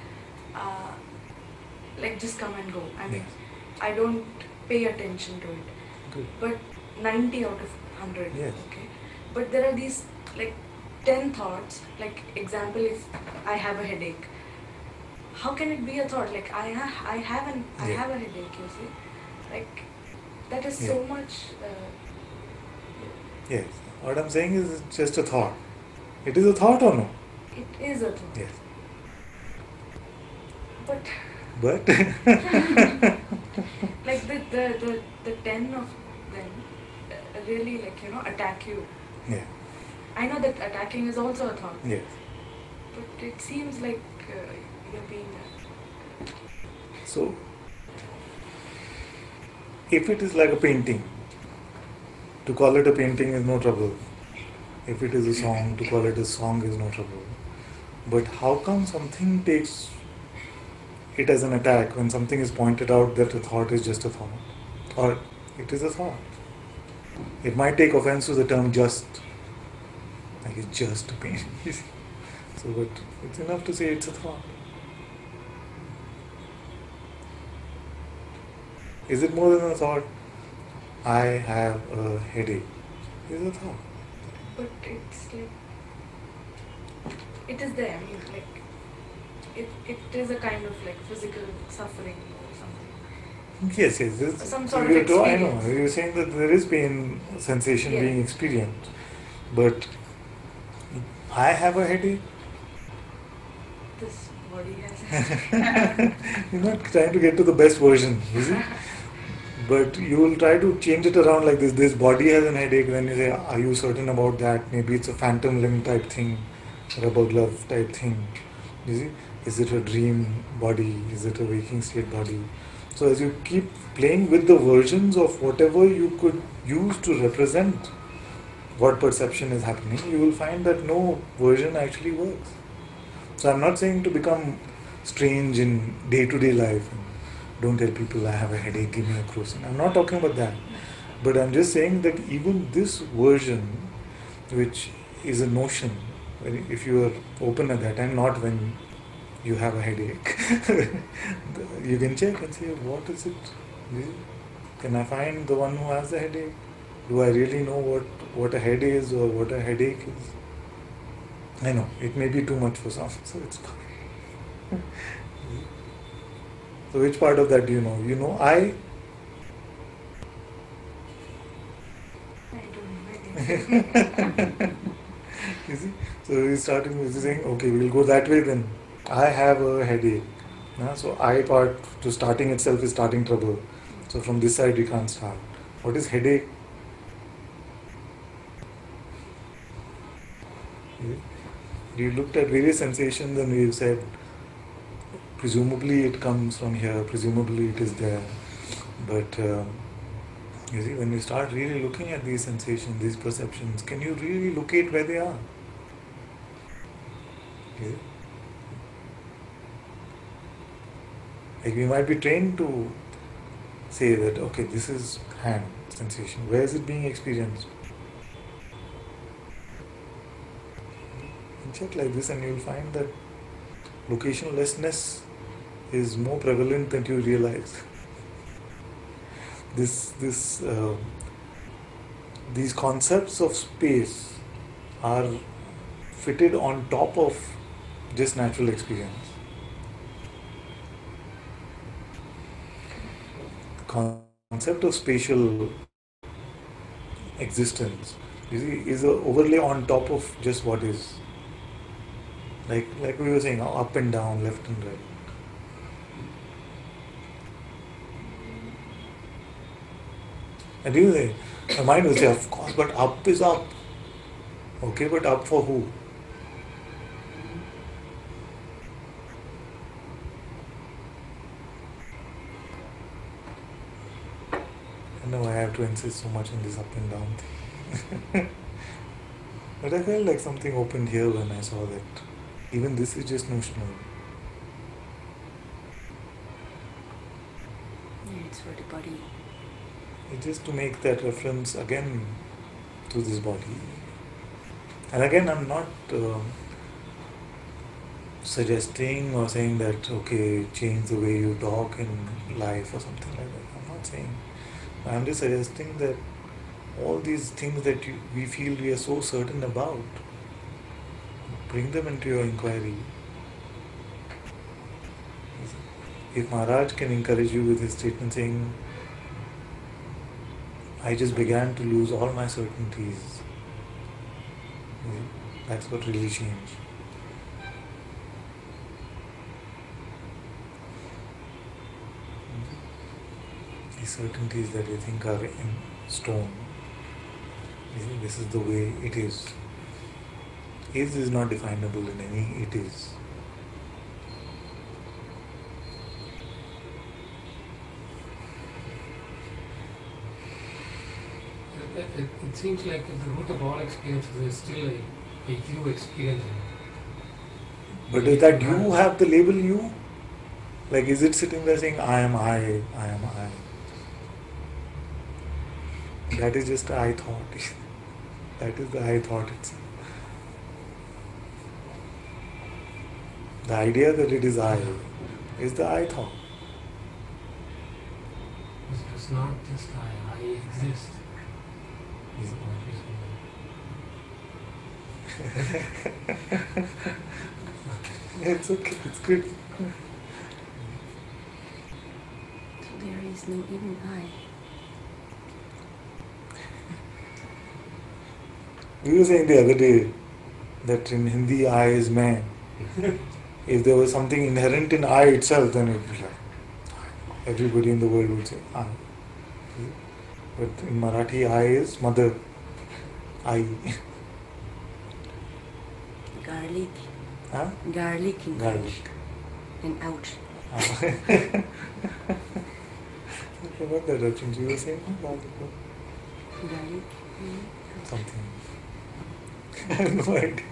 like just come and go. I mean, I don't pay attention to it. Good. But 90 out of 100, Yes. okay. But there are these like 10 thoughts. Like example, if I have a headache, how can it be a thought? Like I have a headache. You see, like that is so much. Yes. What I'm saying is it's just a thought. It is a thought or no? It is a thought. Yes. But But like the 10 of them really, like, you know, attack you. yeah. I know that attacking is also a thought. Yes. But it seems like you're being So if it is like a painting, to call it a painting is no trouble. If it is a song, to call it a song is no trouble. But how come something takes it as an attack when something is pointed out that a thought is just a thought? Or it is a thought. It might take offense to the term just, like it's just a painting. So, but it's enough to say it's a thought. Is it more than a thought? I have a headache. Is a thought. But it's like, it is there. I mean, like, it is a kind of like physical suffering or something. Yes, yes. This, Some sort of I know. experience. You're saying that there is pain sensation Yeah. being experienced. But I have a headache. This body has. You're not trying to get to the best version, is it? But you will try to change it around like this. This body has an headache. Then you say, are you certain about that? Maybe it's a phantom limb type thing, rubber glove type thing. You see? Is it a dream body? Is it a waking state body? So as you keep playing with the versions of whatever you could use to represent what perception is happening, you will find that no version actually works. So I'm not saying to become strange in day-to-day life. Don't tell people I have a headache, give me a crocin. I'm not talking about that. But I'm just saying that even this version, which is a notion, if you are open at that time, not when you have a headache, you can check and say, what is it? Can I find the one who has the headache? Do I really know what a head is or what a headache is? I know, it may be too much for some, so it's fine. So which part of that do you know? You know I? You see? So he's starting with saying, okay, we'll go that way then. I have a headache. So I part to starting itself is starting trouble. So from this side we can't start. What is headache? You looked at various sensations and we said, presumably it comes from here, presumably it is there. But you see, when you start really looking at these sensations, these perceptions, can you really locate where they are? Okay. Like we might be trained to say that, okay, this is hand sensation. Where is it being experienced? And check like this and you'll find that locationlessness is more prevalent than you realize. These concepts of space are fitted on top of just natural experience. The concept of spatial existence, you see, is an overlay on top of just what is. Like we were saying, up and down, left and right. And you say, the mind will say, of course, but up is up. Okay, but up for who? I know I have to insist so much on this up and down thing. But I felt like something opened here when I saw that even this is just notional. Yeah, it's for the body. It's just to make that reference again to this body. And again, I'm not suggesting or saying that, okay, change the way you talk in life or something like that. I'm not saying. I'm just suggesting that all these things that we feel we are so certain about, bring them into your inquiry. If Maharaj can encourage you with his statement saying, I just began to lose all my certainties, that's what really changed. These certainties that we think are in stone, this is the way it is. Is not definable in any it is. it seems like the root of all experiences is still a you experiencing. But is that you have the label you? Like, is it sitting there saying, I am I am I? That is just I thought. That is the I thought itself. The idea that it is I is the I thought. It's not just I exist. It's okay, it's good. So there is no even I. We were saying the other day that in Hindi I is man. If there was something inherent in I itself, then it would be like everybody in the world would say I. But in Marathi, I is mother. I. Garlic. Huh? Garlic in Garlic. French. And ouch. I forgot that reference. You were saying garlic. Garlic. Something. I have no idea.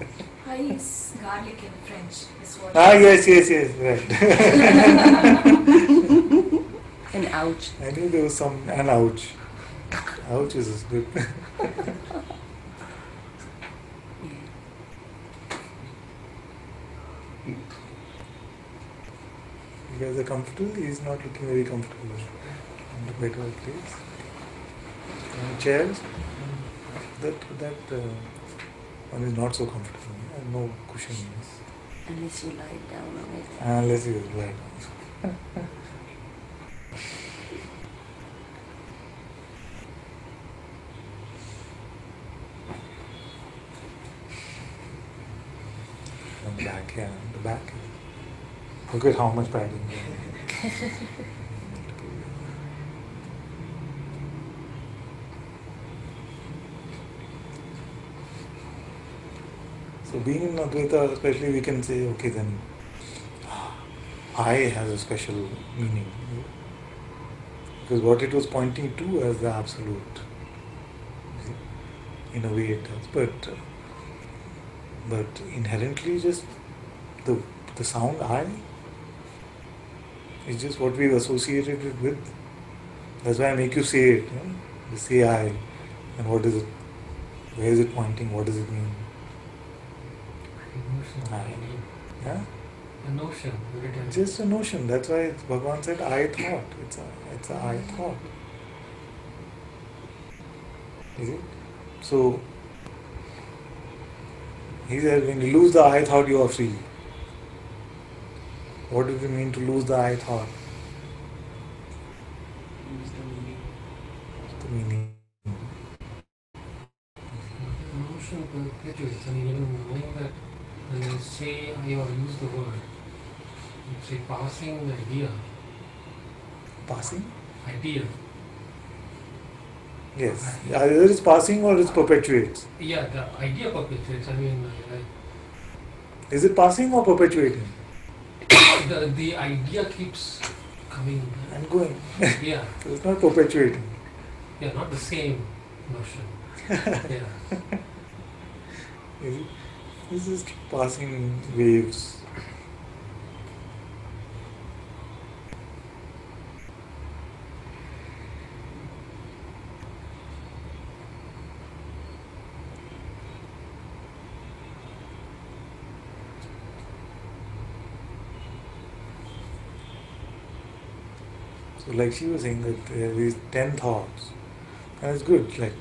Why is garlic in French? Is what Yes, right. And ouch. I knew there was some, and ouch. Ouch is good. You guys are comfortable? He's not looking very comfortable. In the better place. Chairs? That one is not so comfortable. And no cushion. Unless you lie down on it. Unless you lie down. On the back, yeah, the back. Look at how much padding. So being in Advaita, especially, we can say, okay, then I has a special meaning. Because what it was pointing to as the absolute, in a way it does. But inherently, just the sound I is just what we've associated it with. That's why I make you say it. You say I, and what is it? Where is it pointing? What does it mean? I. Yeah? A notion. Just a notion. That's why Bhagavan said I thought. It's a I thought. Is it? So he said when you lose the I thought, you are free. What does it mean to lose the I thought? Lose the meaning. The meaning. Notion perpetuates. I mean, even knowing that when I say I or use the word, it's a passing idea. Passing? Idea. Yes. Either it's passing or it perpetuates. Yeah, the idea perpetuates. I mean, Is it passing or perpetuating? the idea keeps coming. And going. Yeah. So it's not perpetuating. Yeah, not the same notion. Yeah. Is it? This is passing waves. So like she was saying that there are these 10 thoughts. And it's good, like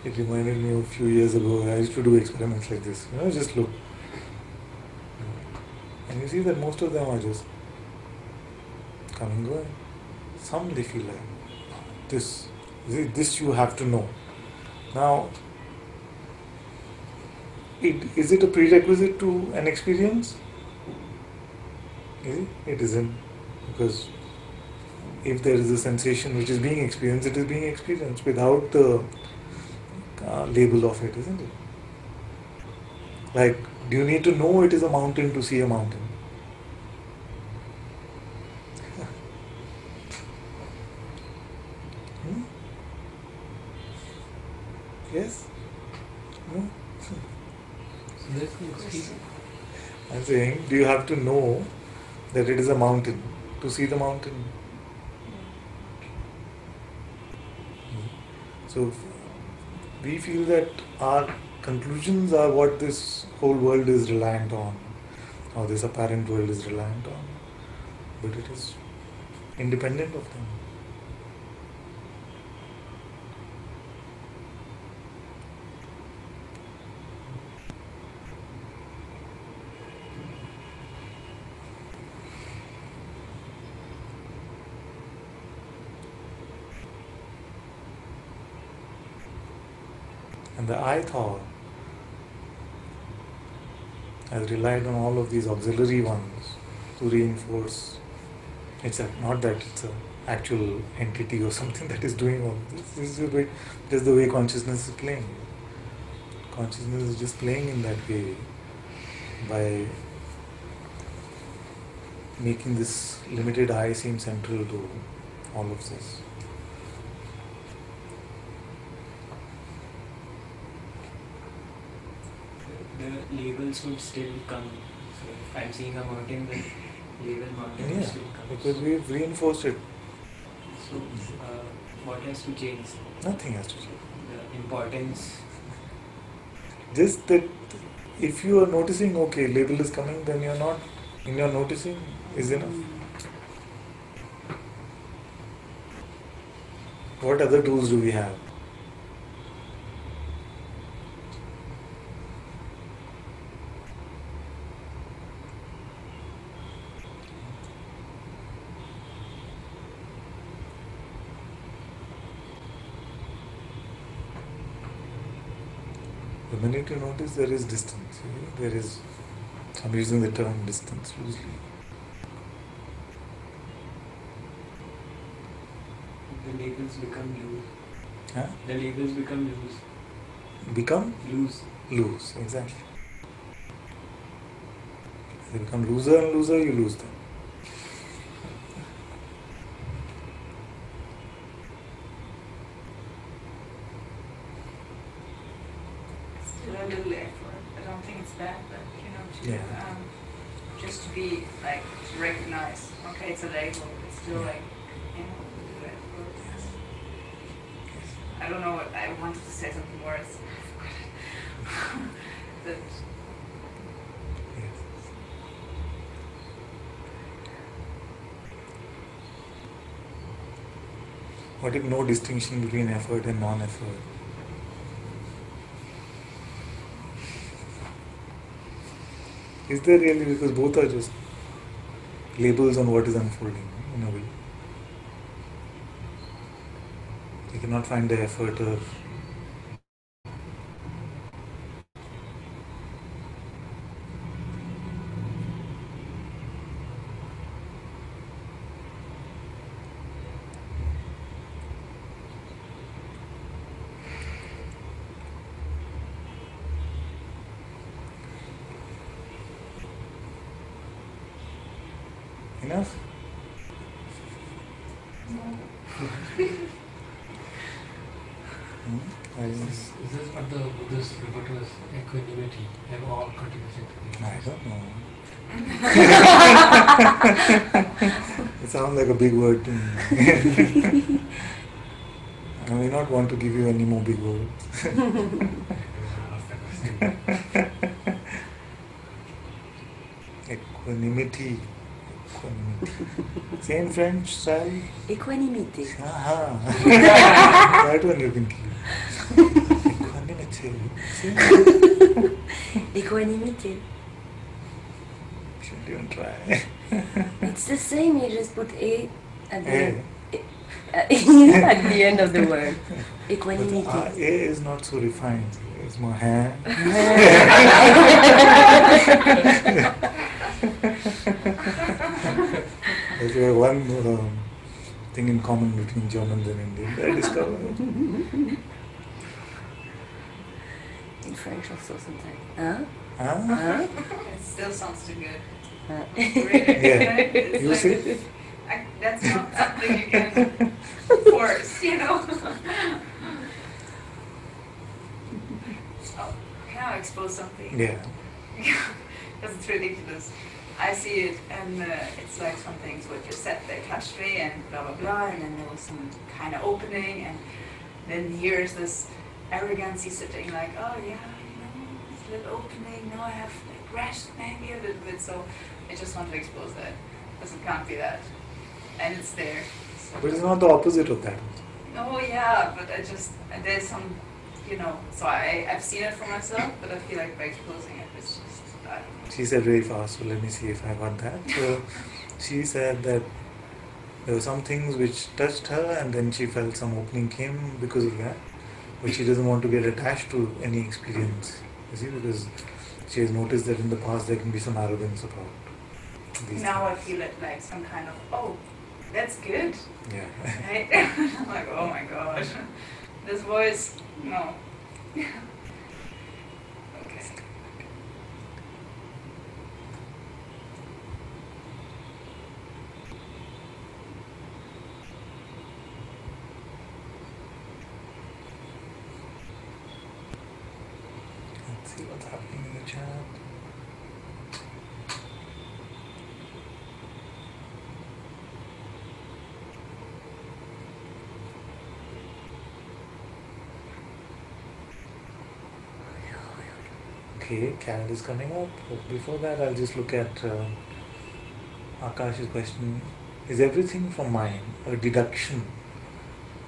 it reminded me of a few years ago I used to do experiments like this. Just look. And you see that most of them are just coming, going. Some they feel like this you have to know. Now, is it a prerequisite to an experience? Is it? It isn't. Because if there is a sensation which is being experienced, it is being experienced without the label of it, isn't it? Like, do you need to know it is a mountain to see a mountain? Yes? No? So there's no excuse. I'm saying, do you have to know that it is a mountain to see the mountain? So we feel that our conclusions are what this whole world is reliant on, or this apparent world is reliant on, but it is independent of them. And the I thought has relied on all of these auxiliary ones to reinforce. It's not that it's an actual entity or something that is doing all of this. This is just the way consciousness is playing. Consciousness is just playing in that way by making this limited I seem central to all of this. The labels would still come. So if I'm seeing a mountain, the label mountain would Yeah, still come. because we've reinforced it. So what has to change? Nothing has to change. The importance. Just that if you are noticing, okay, label is coming, then you're not, in your noticing is enough. What other tools do we have? The minute you notice there is distance, there is, I'm using the term distance loosely. The labels become loose. Huh? The labels become loose. Become Loose. loose, exactly. As they become looser and looser, you lose them. Still a little effort. I don't think it's bad, but to Yeah. just to be like to recognize. Okay, it's a label. It's still Yeah. like a little effort. I don't know what I wanted to say something more. That Yes. What if no distinction between effort and non-effort? Is there really? Because both are just labels on what is unfolding in a way. You cannot find the effort or enough. Is this what the Buddhists refer to as equanimity? They have all contributed to the I don't know. It sounds like a big word to me. I may not want to give you any more big words. Equanimity. Say in French style. Equanimity. Aha. That one you can keep. Equanimity. See? Equanimity. Shouldn't even try. It's the same, you just put A at the A. end. At the end of the word. But Equanimity. A is not so refined. It's more ha. There's one thing in common between Germans and Indians, I discovered. In French also sometimes. Huh? Huh? Huh? it still sounds too good. Huh? Yeah. It's You like, see? that's not something you can force. expose something. Yeah. Because it's ridiculous. I see it, and it's like some things were just said, they touched me, and blah blah blah, and then there was some kind of opening, and then here's this arrogancy sitting like, oh yeah, this little opening, now I have like rest maybe a little bit, so I just want to expose that, because it can't be that, and it's there. So. But it's not the opposite of that. Oh yeah, but there's some, so I've seen it for myself, but I feel like by exposing it, it's just, I don't know. She said very fast, so let me see if I got that. So she said that there were some things which touched her, and then she felt some opening came because of that. But she doesn't want to get attached to any experience, you see, because she has noticed that in the past there can be some arrogance about these Now things. I feel it like some kind of, oh, that's good. Yeah. Right? I'm like, oh my gosh. This voice, no. Okay. Let's see what's happening in the chat. Okay, Cal is coming up. But before that, I'll just look at Akash's question. Is everything from mind a deduction?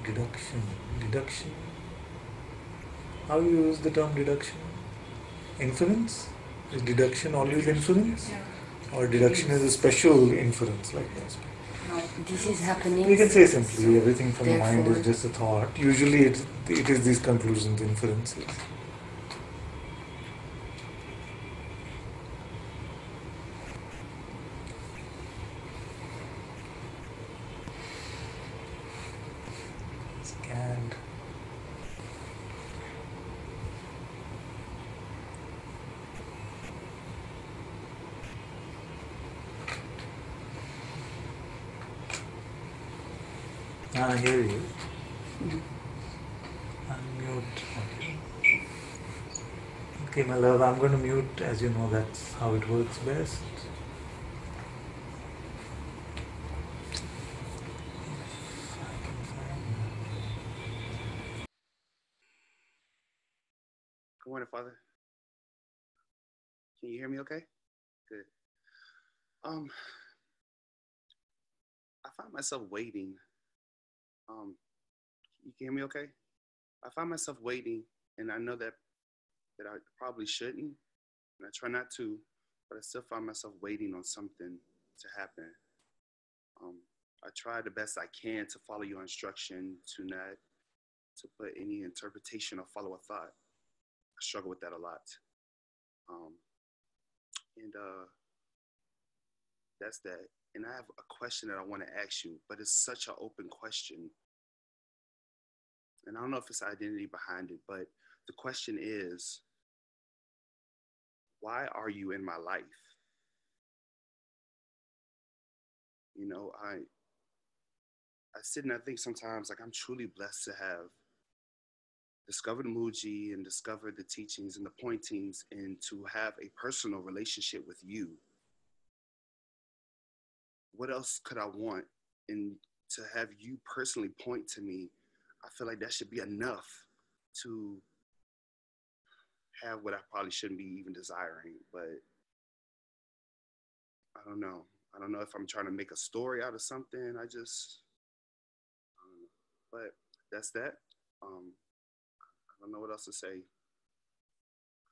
Deduction. How you use the term deduction? Inference? Is deduction always inference? Yeah. Or deduction is a special inference like this? No. This is happening. We can say simply everything from the mind Therefore- is just a thought. Usually it is these conclusions, inferences. Scanned. Here he is. Unmute. Okay. Okay, my love, I'm going to mute. As you know, that's how it works best. If I can find Good morning, Father. Can you hear me okay? Good. I find myself waiting. You can hear me okay? I find myself waiting, and I know that I probably shouldn't, and I try not to, but I still find myself waiting on something to happen. I try the best I can to follow your instruction, to put any interpretation or follow a thought. I struggle with that a lot. That's that. And I have a question that I want to ask you, but it's such an open question. And I don't know if it's identity behind it, but the question is, why are you in my life? You know, I sit and I think sometimes, like, I'm truly blessed to have discovered Muji and discovered the teachings and the pointings, and to have a personal relationship with you. What else could I want? And to have you personally point to me, I feel like that should be enough to have what I probably shouldn't be even desiring. But I don't know. I don't know if I'm trying to make a story out of something. I don't know. But that's that. I don't know what else to say,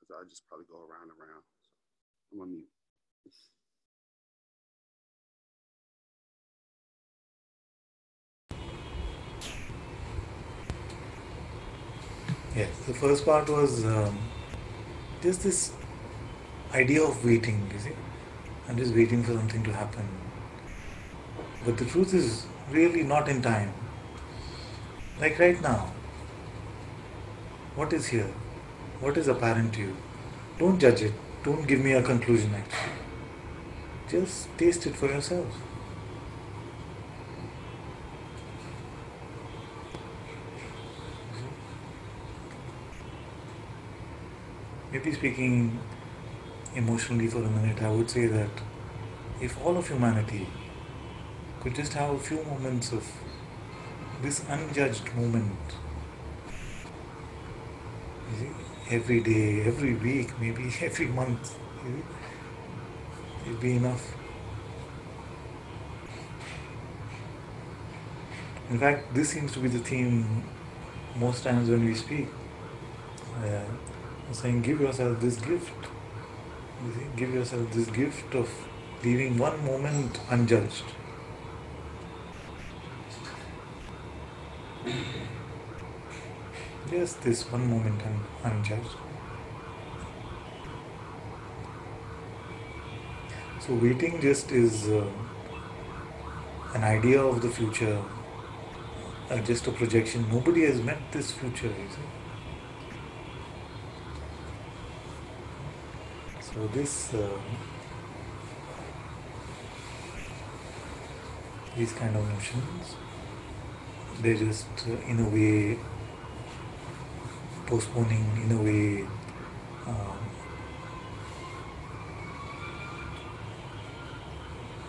because I'll just probably go around and around. So I'm on mute. Yes, the first part was just this idea of waiting, you see. I'm just waiting for something to happen. But the truth is really not in time. Like right now, what is here? What is apparent to you? Don't judge it. Don't give me a conclusion actually. Just taste it for yourself. maybe speaking emotionally for a minute, I would say that if all of humanity could just have a few moments of this unjudged moment, you see, every day, every week, maybe every month, you see, it'd be enough. In fact, this seems to be the theme most times when we speak. Saying, give yourself this gift. You see, give yourself this gift of leaving one moment unjudged. Just this one moment unjudged. So waiting just is an idea of the future, just a projection. Nobody has met this future, you see. So these kind of notions, they're just in a way postponing, in a way um,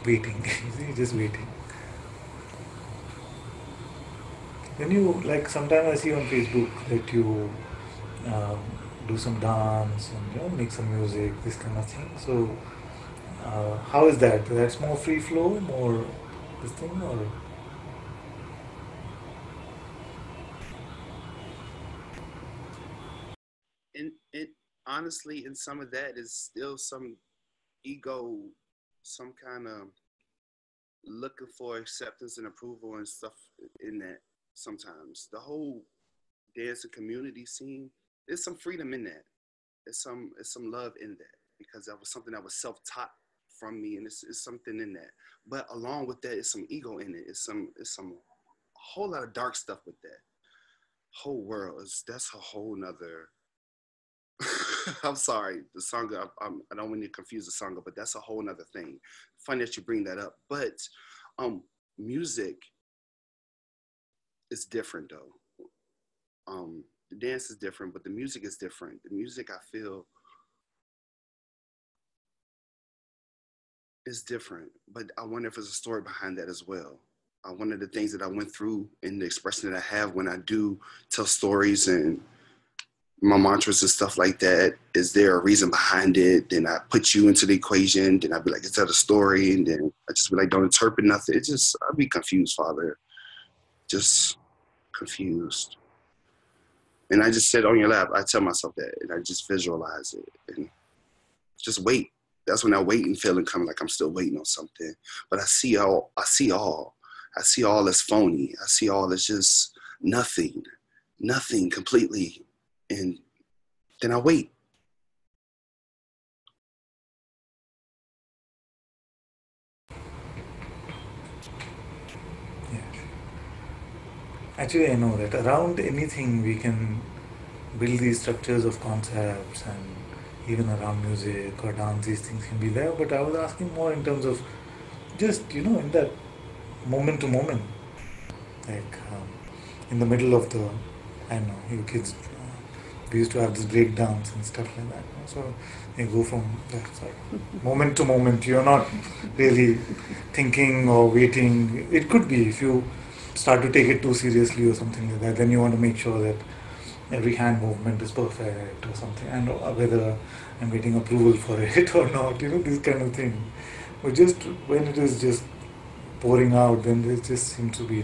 waiting, you see, just waiting. When you, like, sometimes I see on Facebook that you um, do some dance and make some music, this kind of thing. So how is that? That's more free flow, more this thing, or And it honestly, in some of that is still some ego, some kind of looking for acceptance and approval and stuff in that. Sometimes the whole dance and community scene, there's some freedom in that. It's some love in that because that was something that was self-taught from me, and it's something in that. But along with that, it's some ego in it. It's some a whole lot of dark stuff with that whole world. That's a whole nother. I'm sorry, the sangha. I don't want to confuse the sangha, but that's a whole nother thing. Funny that you bring that up. But um, music is different though. The dance is different, but the music is different. The music I feel is different, but I wonder if there's a story behind that as well. One of the things that I went through and the expression that I have when I do tell stories and my mantras and stuff like that, is there a reason behind it? Then I put you into the equation. Then I'd be like, is that a story? And then I just be like, don't interpret nothing. It just, I'd be confused, Father. Just confused. And I just sit on your lap. I tell myself that, and I just visualize it and just wait. That's when that waiting feeling comes, like I'm still waiting on something. But I see all. I see all as phony. I see all as just nothing completely. And then I wait. yeah. Actually, I know that around anything we can build these structures of concepts, and even around music or dance, these things can be there. But I was asking more in terms of just in that moment to moment, like in the middle of the, I don't know, you kids, we used to have this breakdowns and stuff like that. So you go from that sort of moment to moment. You're not really thinking or waiting. It could be if you start to take it too seriously or something like that. Then you want to make sure that every hand movement is perfect or something, and whether I'm getting approval for it or not. This kind of thing. But just when it is just pouring out, then it just seems to be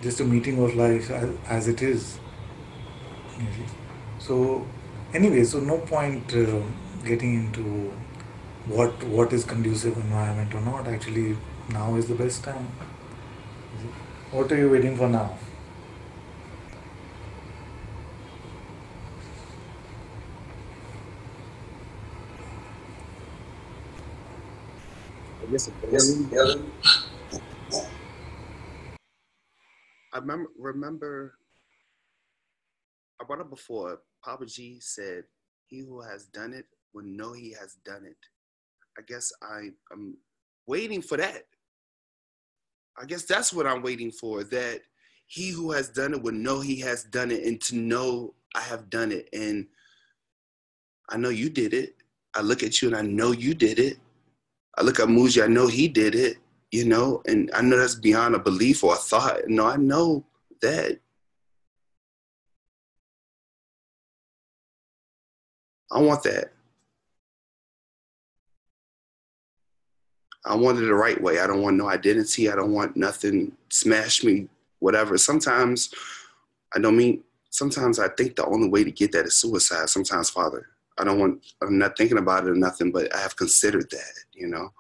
just a meeting of life as it is. You see. So anyway, so no point getting into what is conducive environment or not. Actually, now is the best time. You see. What are you waiting for now? I guess I remember I brought up before. Papa G said, "He who has done it will know he has done it." I guess I'm waiting for that. I guess that's what I'm waiting for. That he who has done it will know he has done it, and to know I have done it. And I know you did it. I look at you and I know you did it. I look at Muji, I know he did it, you know, and I know that's beyond a belief or a thought. No, I know that. I want that. I want it the right way. I don't want no identity. I don't want nothing smash me, whatever. Sometimes sometimes I think the only way to get that is suicide. Sometimes, Father, I'm not thinking about it or nothing, but I have considered that, you know.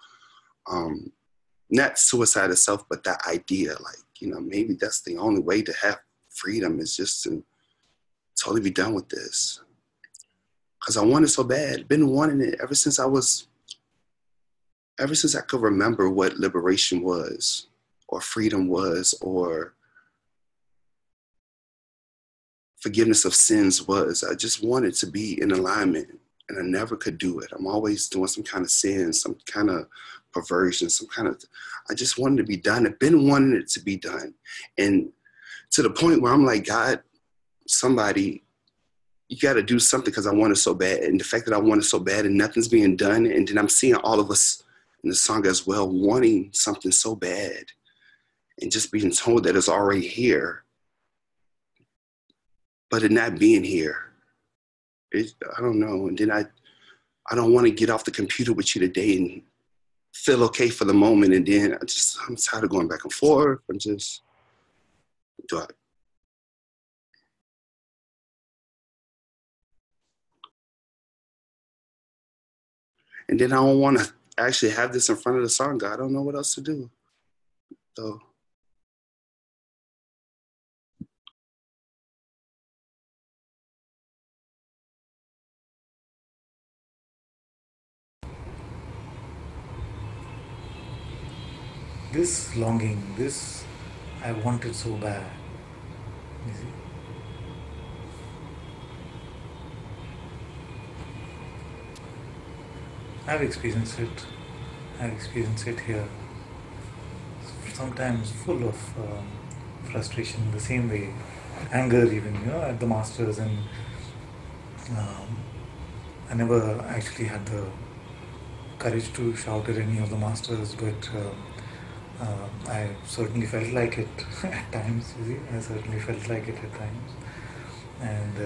Not suicide itself, but that idea, like, you know, maybe that's the only way to have freedom is just to totally be done with this. Because I want it so bad. Been wanting it ever since I could remember what liberation was, or freedom was, or forgiveness of sins was. I just wanted to be in alignment, and I never could do it. I'm always doing some kind of sin, some kind of perversion, I just wanted to be done. I've been wanting it to be done. And to the point where I'm like, God, somebody, you got to do something because I want it so bad. And the fact that I want it so bad and nothing's being done, and then I'm seeing all of us in the song as well, wanting something so bad and just being told that it's already here, but it not being here. I don't know. And then I don't want to get off the computer with you today and feel okay for the moment. And then I'm tired of going back and forth. And then I don't want to actually have this in front of the song. I don't know what else to do. So. This longing, this I want it so bad. You see? I've experienced it. I've experienced it here. Sometimes full of frustration, the same way, anger even, you know, at the masters, and I never actually had the courage to shout at any of the masters, but I certainly felt like it at times. You see, I certainly felt like it at times, and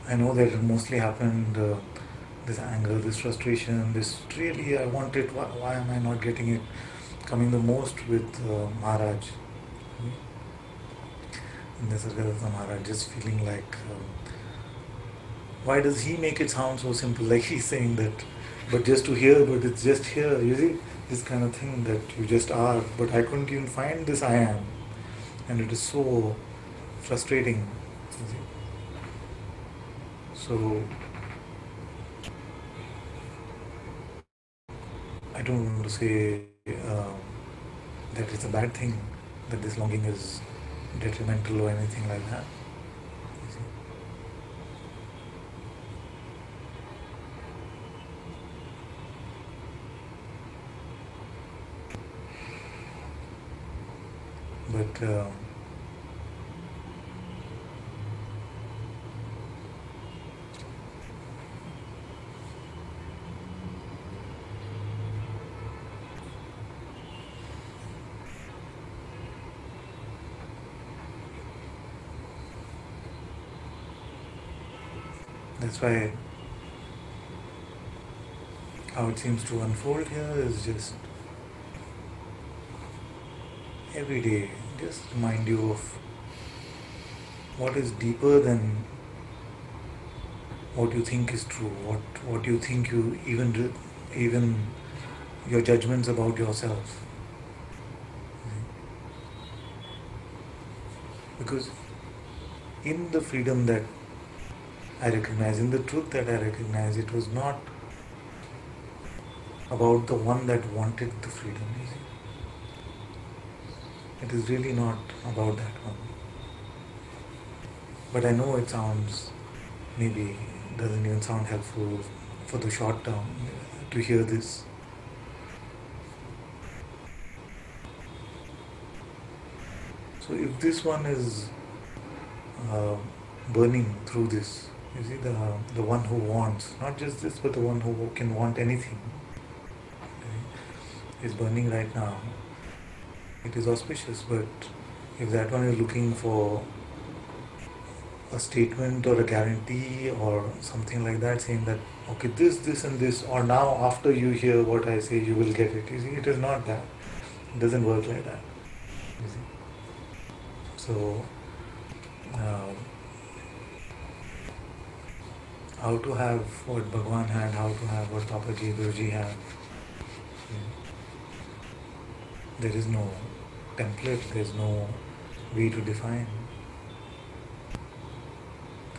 I know that it mostly happened. This anger, this frustration, this really I want it. Why am I not getting it? Coming the most with Maharaj. In the Sargadasa Maharaj, just feeling like, why does he make it sound so simple? Like he's saying that, but just to hear, but it's just here. You see, this kind of thing that you just are. But I couldn't even find this I am, and it is so frustrating. You see. So I don't want to say that it's a bad thing, that this longing is detrimental or anything like that. You see. But that's why how it seems to unfold here is just every day, just remind you of what is deeper than what you think is true, what you think you even your judgments about yourself. Because in the freedom that I recognize, in the truth that I recognize, it was not about the one that wanted the freedom. You see? It is really not about that one. But I know it sounds, maybe doesn't even sound helpful for the short term to hear this. So if this one is burning through this, You see, the one who wants, not just this, but the one who can want anything, is burning right now. It is auspicious, but if that one is looking for a statement or a guarantee or something like that, saying that, okay, this, and this, or now after you hear what I say, you will get it. You see, it is not that. It doesn't work like that. You see. So, uh, how to have what Bhagwan had, how to have what Papaji, Guruji had. There is no template, there is no way to define.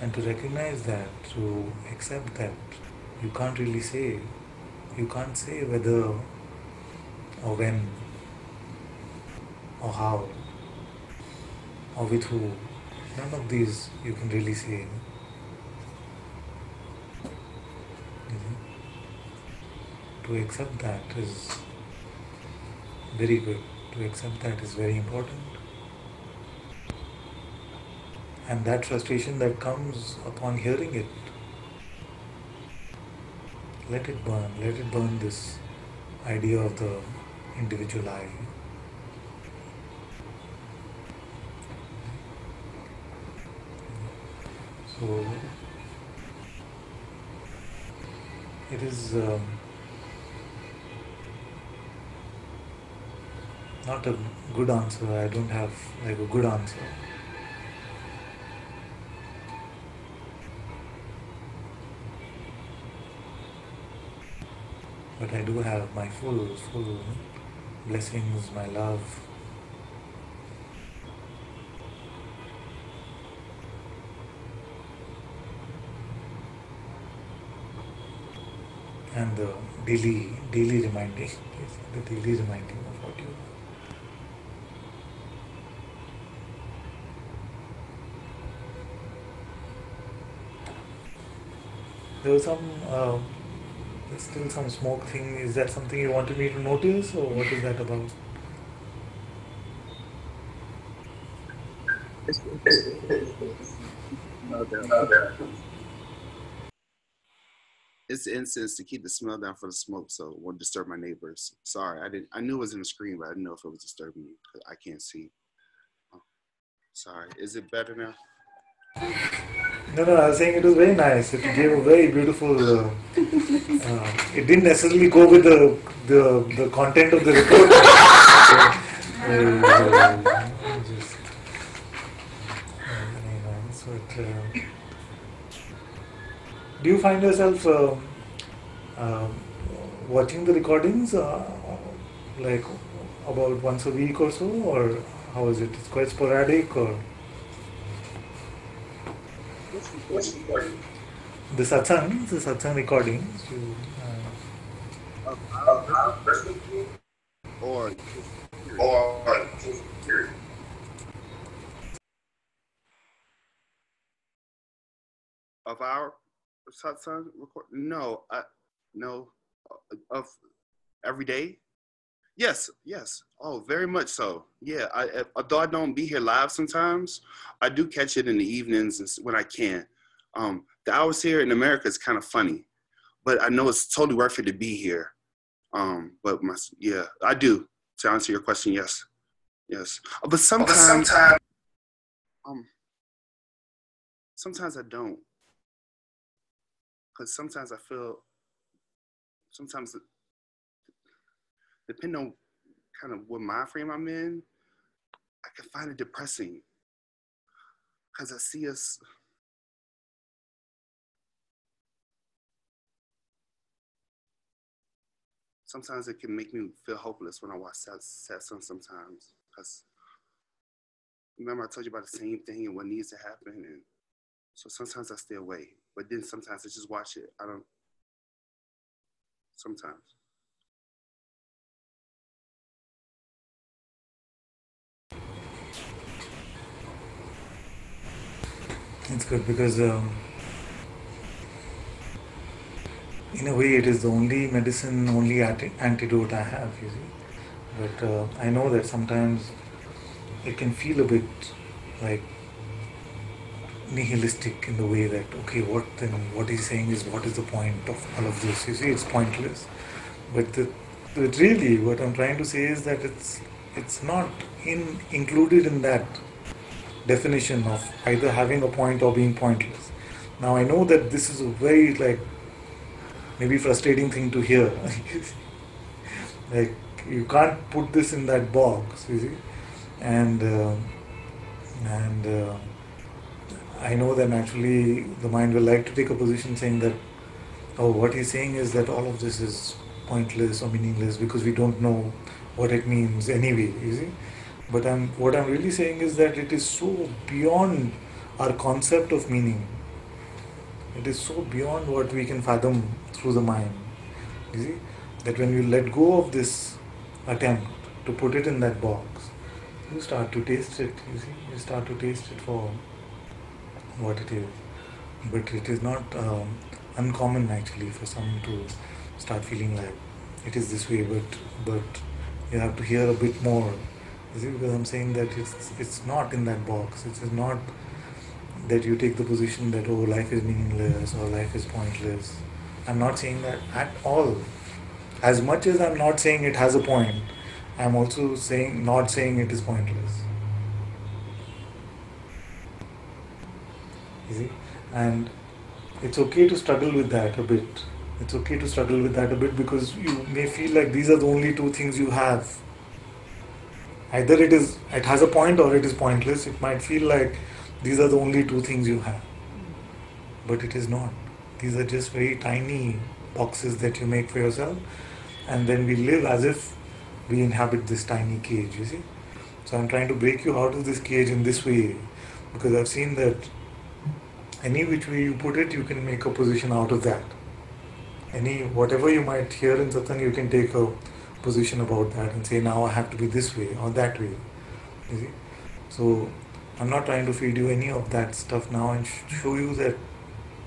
And to recognize that, to accept that, you can't really say. You can't say whether or when or how or with who. None of these you can really say. To accept that is very good. To accept that is very important. And that frustration that comes upon hearing it, let it burn. Let it burn this idea of the individual I. So it is not a good answer. I don't have like a good answer. But I do have my full blessings, my love. And the daily reminding, the daily reminding of what you are. There was there's still some smoke thing. Is that something you wanted me to notice, or what is that about? It's incense to keep the smell down for the smoke, so it won't disturb my neighbors. Sorry, I didn't. I knew it was in the screen, but I didn't know if it was disturbing you because I can't see. Oh, sorry. Is it better now? No, I was saying it was very nice. It gave a very beautiful. It didn't necessarily go with the content of the report. Just, so do you find yourself uh, watching the recordings like about once a week or so, or how is it? It's quite sporadic, or the satsang recordings. Or of our satsang record? No, no. Of every day? Yes. Oh, very much so. Yeah. Although I don't be here live sometimes, I do catch it in the evenings when I can. The hours here in America is kind of funny, but I know it's totally worth it to be here. But yeah, I do. To answer your question, yes. But sometimes I don't, because sometimes I feel, sometimes depending on kind of what mind frame I'm in, I can find it depressing, because I see us. Sometimes it can make me feel hopeless when I watch Satsang sometimes, because remember I told you about the same thing and what needs to happen, and so sometimes I stay away. But then sometimes I just watch it. I don't. Sometimes. It's good because in a way it is the only medicine, only antidote I have, you see. But I know that sometimes it can feel a bit like nihilistic in the way that, okay, what he's saying is, what is the point of all of this? You see, it's pointless. But really, what I'm trying to say is that it's not included in that definition of either having a point or being pointless. Now I know that this is a very maybe frustrating thing to hear. Like, you can't put this in that box, you see, and and I know that naturally the mind will like to take a position saying that, oh, what he's saying is that all of this is pointless or meaningless because we don't know what it means anyway, you see. But what I'm really saying is that it is so beyond our concept of meaning. It is so beyond what we can fathom through the mind. You see, that when you let go of this attempt to put it in that box, you start to taste it. You see, you start to taste it for what it is. But it is not uncommon actually for some to start feeling like it is this way. But you have to hear a bit more. You see, because I'm saying that it's not in that box. It is not that you take the position that, oh, life is meaningless or life is pointless. I'm not saying that at all. As much as I'm not saying it has a point, I'm also not saying it is pointless. You see? And it's okay to struggle with that a bit. It's okay to struggle with that a bit because you may feel like these are the only two things you have. Either it has a point or it is pointless. It might feel like these are the only two things you have. But it is not. These are just very tiny boxes that you make for yourself, and then we live as if we inhabit this tiny cage, you see. So I'm trying to break you out of this cage in this way, because I've seen that any which way you put it, you can make a position out of that. Whatever you might hear in satsang, you can take a position about that and say, now I have to be this way or that way. You see? So I'm not trying to feed you any of that stuff now and show you that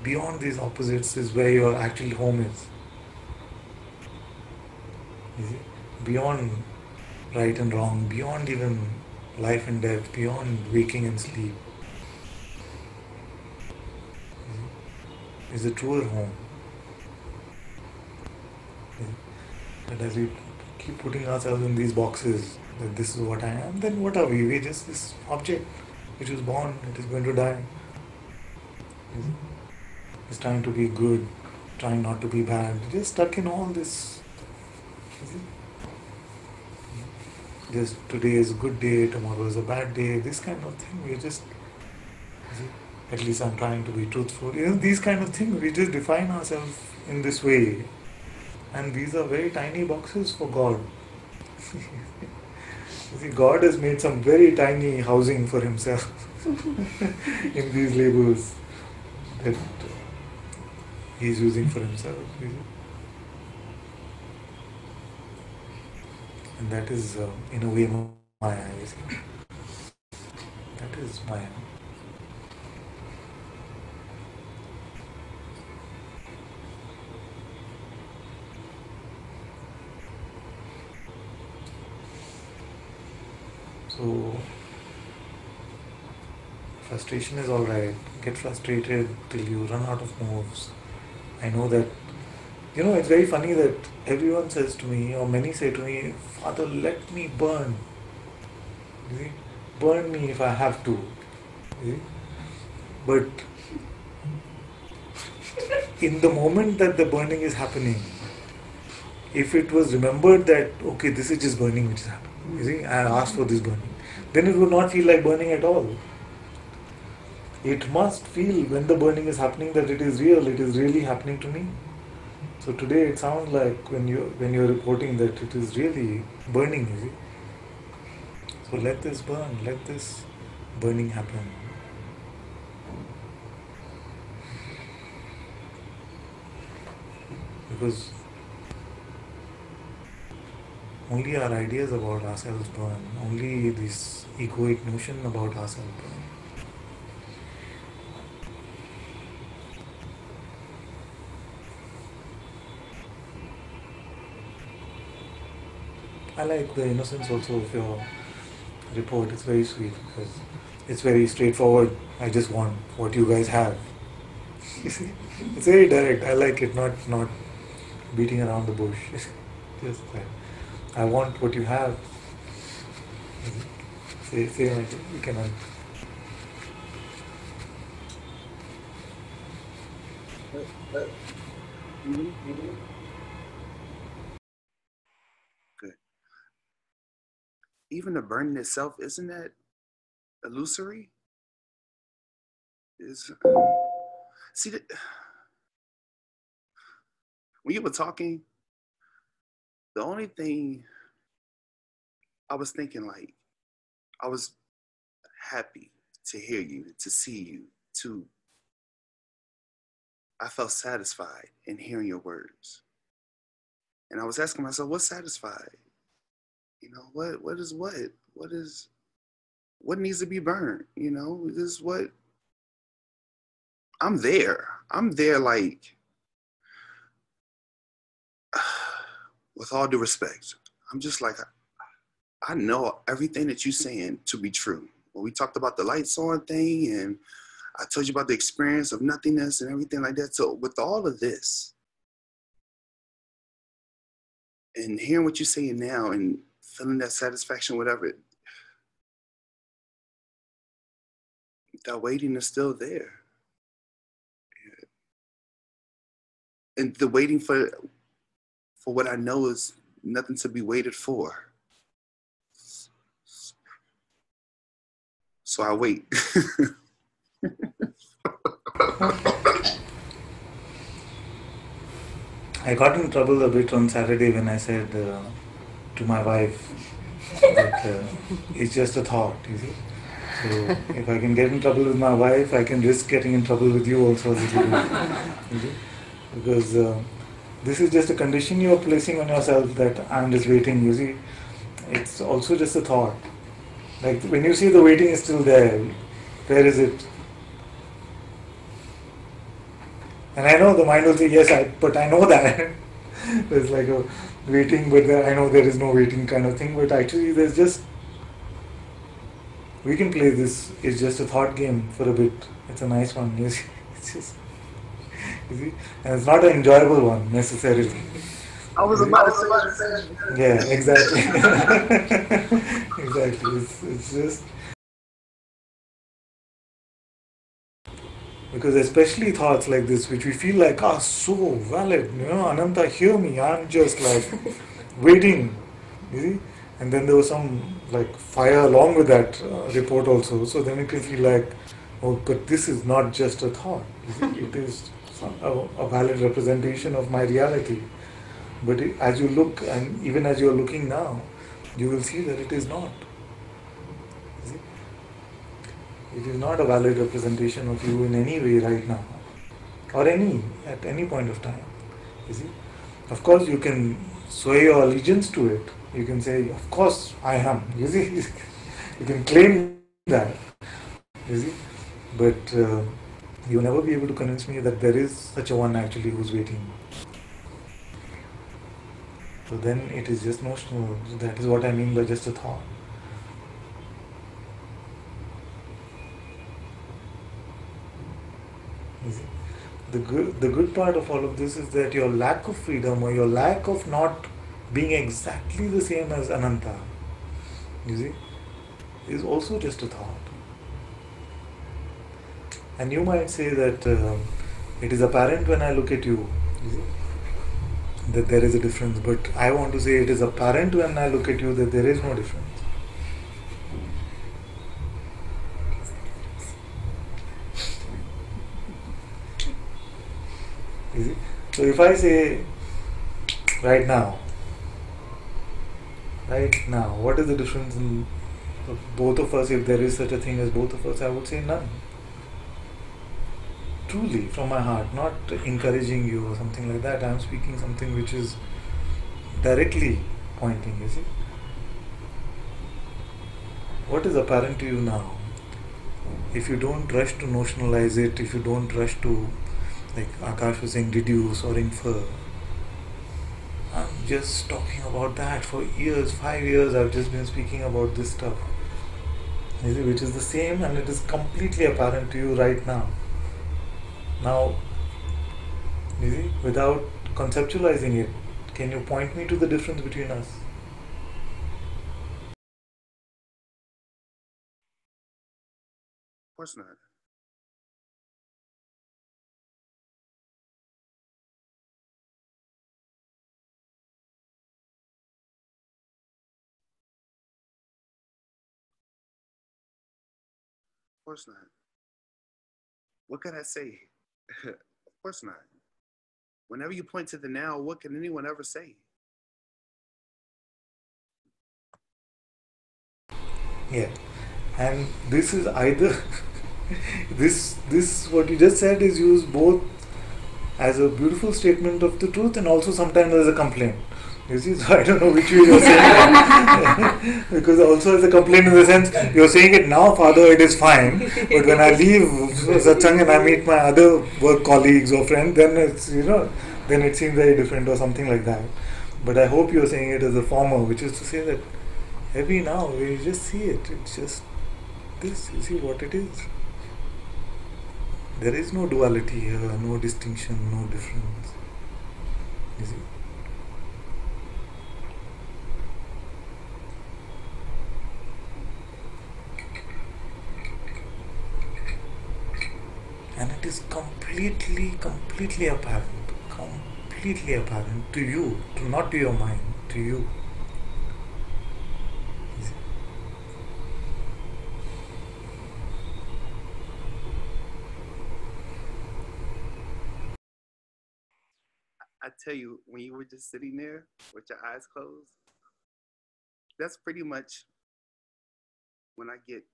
beyond these opposites is where your actual home is. You see? Beyond right and wrong, beyond even life and death, beyond waking and sleep, is a truer home. But as we keep putting ourselves in these boxes, that this is what I am, then what are we? We're just this object which is born, it is going to die. It's trying to be good, trying not to be bad, just stuck in all this. Just today is a good day, tomorrow is a bad day, this kind of thing. We just, at least I'm trying to be truthful. These kind of things, we just define ourselves in this way. And these are very tiny boxes for God. You see, God has made some very tiny housing for himself in these labels that he's using for himself. You see? And that is, in a way, Maya. You see? That is Maya. So, frustration is alright. Get frustrated till you run out of moves. I know that, it's very funny that everyone says to me, or many say to me, Father, let me burn. You see? Burn me if I have to. You see? But in the moment that the burning is happening, if it was remembered that, okay, this is just burning which is happening, you see, I asked for this burning, then it would not feel like burning at all. It must feel when the burning is happening that it is real, it is really happening to me. So today it sounds like when you're reporting that it is really burning, you see. So let this burn, let this burning happen. Because only our ideas about ourselves burn, only this egoic notion about ourselves burn. I like the innocence also of your report. It's very sweet because it's very straightforward. I just want what you guys have. You see, it's very direct. I like it, not beating around the bush. Just that. I want what you have. Say like we can. Good. Even the burning itself, isn't that illusory? Is see that when you were talking, the only thing I was thinking, like, I was happy to hear you, to see you, I felt satisfied in hearing your words. And I was asking myself, what's satisfied? You know, what is what? What needs to be burned? You know, this is what I'm there. I'm there, like, with all due respect. I'm just like, I know everything that you're saying to be true. When we talked about the lights on thing, and I told you about the experience of nothingness and everything like that. So with all of this, and hearing what you're saying now and feeling that satisfaction, whatever, that waiting is still there. And the waiting for what I know is nothing to be waited for. So I wait. I got in trouble a bit on Saturday when I said to my wife that it's just a thought, you see. So if I can get in trouble with my wife, I can risk getting in trouble with you also a little bit. You see? Because this is just a condition you are placing on yourself that I'm just waiting, you see. It's also just a thought. Like when you see the waiting is still there, where is it? And I know the mind will say, yes, but I know that. There's like a waiting, but I know there is no waiting kind of thing. But actually, there's just, we can play this. It's just a thought game for a bit. It's a nice one. You see? It's just, you see? And it's not an enjoyable one necessarily. I was about to say. Yeah, exactly. Exactly. It's just. Because especially thoughts like this, which we feel like are so valid, you know, Ananta, hear me, I'm just like waiting, you see? And then there was some like fire along with that report also, so then you can feel like, oh, but this is not just a thought, you see? It is a valid representation of my reality. But as you look, and even as you are looking now, you will see that it is not. You see? It is not a valid representation of you in any way right now, or at any point of time. You see, of course you can sway your allegiance to it. You can say, of course I am. You see, you can claim that. You see, but you'll never be able to convince me that there is such a one actually who's waiting. So then it is just notional. That is what I mean by just a thought. The good part of all of this is that your lack of freedom, or your lack of not being exactly the same as Ananta, you see, is also just a thought. And you might say that it is apparent when I look at you, see, that there is a difference, but I want to say it is apparent when I look at you that there is no difference. You see? So if I say right now, what is the difference in both of us? If there is such a thing as both of us, I would say none. Truly, from my heart, not encouraging you or something like that. I am speaking something which is directly pointing, you see. What is apparent to you now? If you don't rush to notionalize it, if you don't rush to, like Akash was saying, deduce or infer. I'm just talking about that for years, 5 years I've just been speaking about this stuff. You see, which is the same, and it is completely apparent to you right now. Now, you see, without conceptualizing it, can you point me to the difference between us? Of course not. Of course not. What could I say? Of course not. Whenever you point to the now, what can anyone ever say? Yeah. And this is either this what you just said is used both as a beautiful statement of the truth and also sometimes as a complaint. You see, so I don't know which way you're saying it. Because also as a complaint in the sense you're saying it now, Father, it is fine. But when I leave Satsang and I meet my other work colleagues or friends, then it's then it seems very different or something like that. But I hope you're saying it as a former, which is to say that heavy now, we just see it. It's just this. You see what it is. There is no duality here, no distinction, no difference. You see? And it is completely apparent. Completely apparent to you, not to your mind, to you. I tell you, when you were just sitting there with your eyes closed, that's pretty much when I get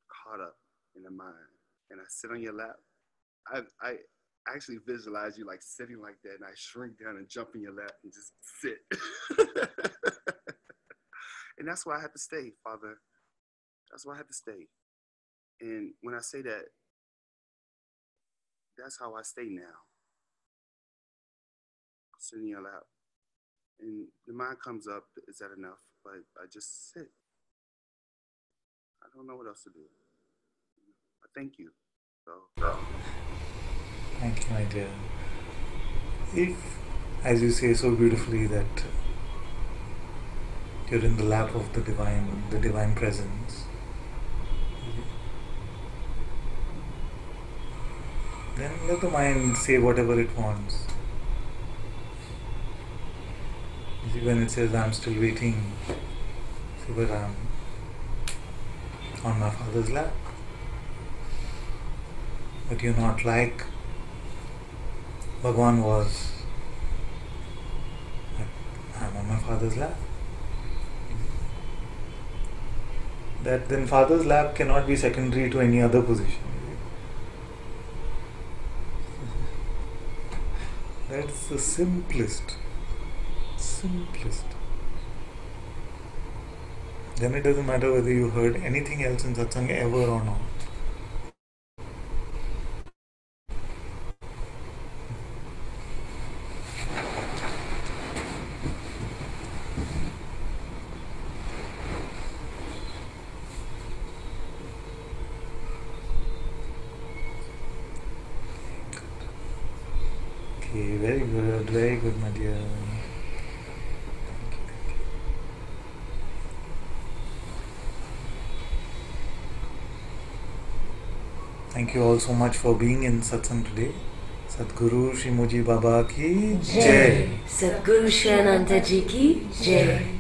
caught up in the mind and I sit on your lap. I actually visualize you like sitting like that, and I shrink down and jump in your lap and just sit. And that's why I have to stay, Father. That's why I have to stay. And when I say that, that's how I stay now. Sitting in your lap. And the mind comes up, is that enough? But I just sit. I don't know what else to do. But thank you. So. Thank you, my dear. If, as you say so beautifully, that you're in the lap of the divine presence, then let the mind say whatever it wants. You see, when it says, I'm still waiting, say, but I'm on my Father's lap. But you're not like Bhagwan was. I'm on my Father's lap. That then Father's lap cannot be secondary to any other position. That's the simplest. Then it doesn't matter whether you heard anything else in Satsang ever or not. Okay, very good, my dear. Thank you all so much for being in Satsang today. Sadhguru Shri Moji Baba ki Jai. Sadhguru Shri Ananta Ji ki Jai.